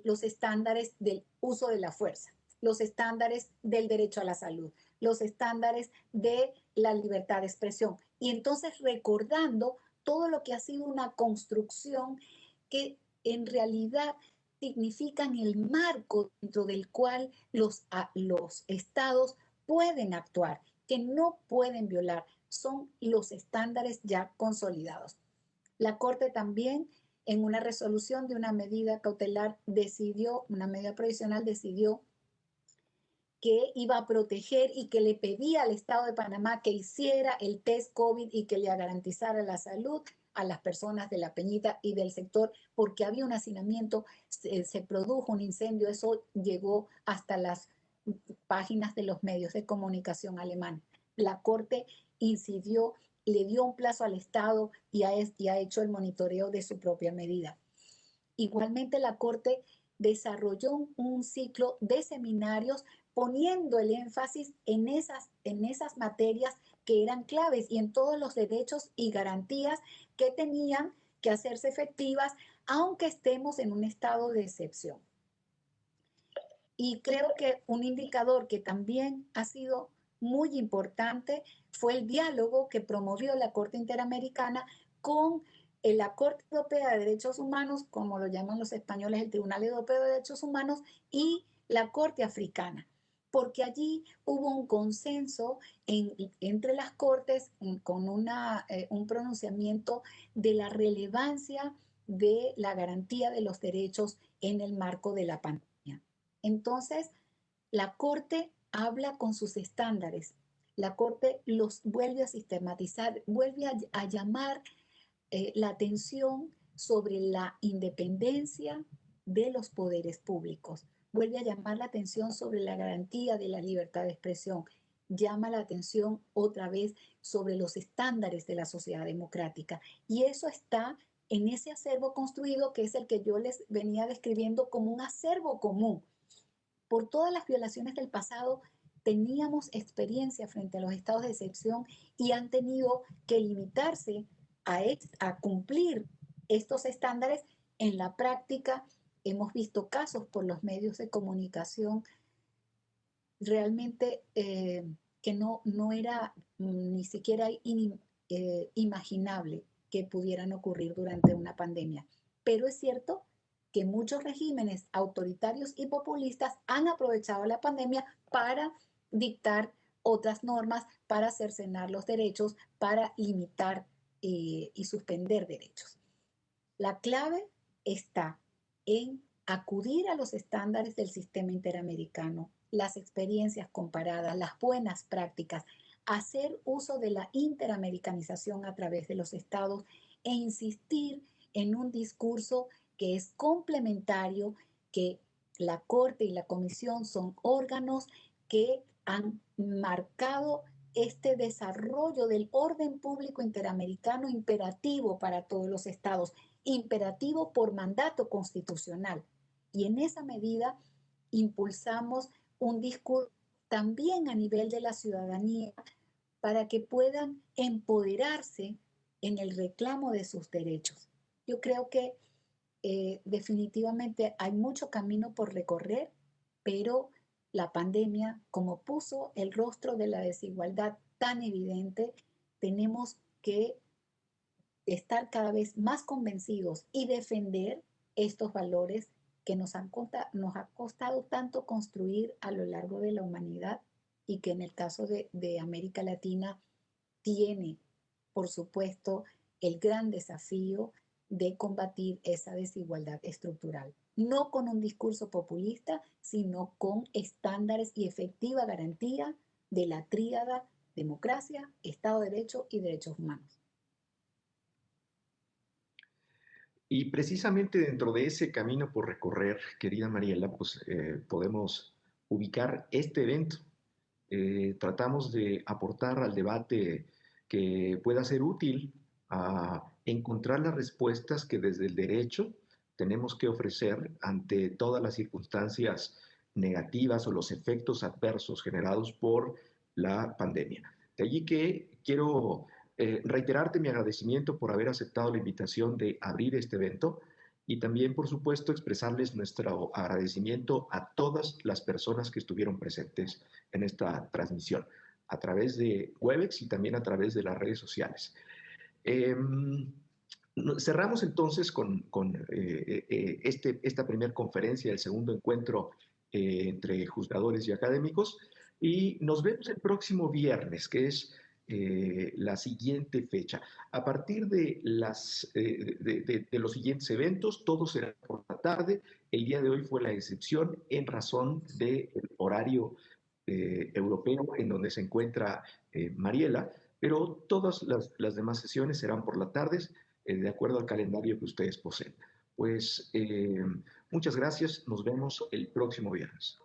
los estándares del uso de la fuerza, los estándares del derecho a la salud, los estándares de la libertad de expresión. Y entonces recordando todo lo que ha sido una construcción que en realidad significan el marco dentro del cual los estados pueden actuar, que no pueden violar, son los estándares ya consolidados. La Corte también, en una resolución de una medida cautelar, una medida provisional, decidió que iba a proteger y que le pedía al Estado de Panamá que hiciera el test COVID y que le garantizara la salud a las personas de La Peñita y del sector, porque había un hacinamiento, se produjo un incendio, eso llegó hasta las páginas de los medios de comunicación alemanes. La Corte incidió, le dio un plazo al Estado y ha hecho el monitoreo de su propia medida. Igualmente, la Corte desarrolló un ciclo de seminarios poniendo el énfasis en esas materias que eran claves y en todos los derechos y garantías que tenían que hacerse efectivas, aunque estemos en un estado de excepción. Y creo que un indicador que también ha sido muy importante fue el diálogo que promovió la Corte Interamericana con la Corte Europea de Derechos Humanos, como lo llaman los españoles, el Tribunal Europeo de Derechos Humanos, y la Corte Africana, porque allí hubo un consenso entre las cortes con un pronunciamiento de la relevancia de la garantía de los derechos en el marco de la pandemia. Entonces, la Corte habla con sus estándares, la Corte los vuelve a sistematizar, vuelve a llamar la atención sobre la independencia de los poderes públicos, vuelve a llamar la atención sobre la garantía de la libertad de expresión, llama la atención otra vez sobre los estándares de la sociedad democrática. Y eso está en ese acervo construido que es el que yo les venía describiendo como un acervo común. Por todas las violaciones del pasado, teníamos experiencia frente a los estados de excepción y han tenido que limitarse a cumplir estos estándares. En la práctica, hemos visto casos por los medios de comunicación realmente que no era ni siquiera imaginable que pudieran ocurrir durante una pandemia. Pero es cierto que muchos regímenes autoritarios y populistas han aprovechado la pandemia para dictar otras normas, para cercenar los derechos, para limitar y suspender derechos. La clave está en acudir a los estándares del sistema interamericano, las experiencias comparadas, las buenas prácticas, hacer uso de la interamericanización a través de los estados e insistir en un discurso que es complementario, que la Corte y la Comisión son órganos que han marcado este desarrollo del orden público interamericano imperativo para todos los estados, imperativo por mandato constitucional. Y en esa medida impulsamos un discurso también a nivel de la ciudadanía para que puedan empoderarse en el reclamo de sus derechos. Yo creo que definitivamente hay mucho camino por recorrer, pero la pandemia, como puso el rostro de la desigualdad tan evidente, tenemos que estar cada vez más convencidos y defender estos valores que nos ha costado tanto construir a lo largo de la humanidad y que en el caso de América Latina tiene, por supuesto, el gran desafío de combatir esa desigualdad estructural. No con un discurso populista, sino con estándares y efectiva garantía de la tríada democracia, Estado de Derecho y derechos humanos. Y precisamente dentro de ese camino por recorrer, querida Mariela, pues podemos ubicar este evento. Tratamos de aportar al debate que pueda ser útil a encontrar las respuestas que desde el derecho tenemos que ofrecer ante todas las circunstancias negativas o los efectos adversos generados por la pandemia. De allí que quiero reiterarte mi agradecimiento por haber aceptado la invitación de abrir este evento y también, por supuesto, expresarles nuestro agradecimiento a todas las personas que estuvieron presentes en esta transmisión, a través de Webex y también a través de las redes sociales. Cerramos entonces con esta primera conferencia, el segundo encuentro entre juzgadores y académicos, y nos vemos el próximo viernes, que es la siguiente fecha. A partir de los siguientes eventos, todo será por la tarde. El día de hoy fue la excepción en razón del horario europeo en donde se encuentra Mariela, pero todas las demás sesiones serán por las tardes, de acuerdo al calendario que ustedes poseen. Pues muchas gracias, nos vemos el próximo viernes.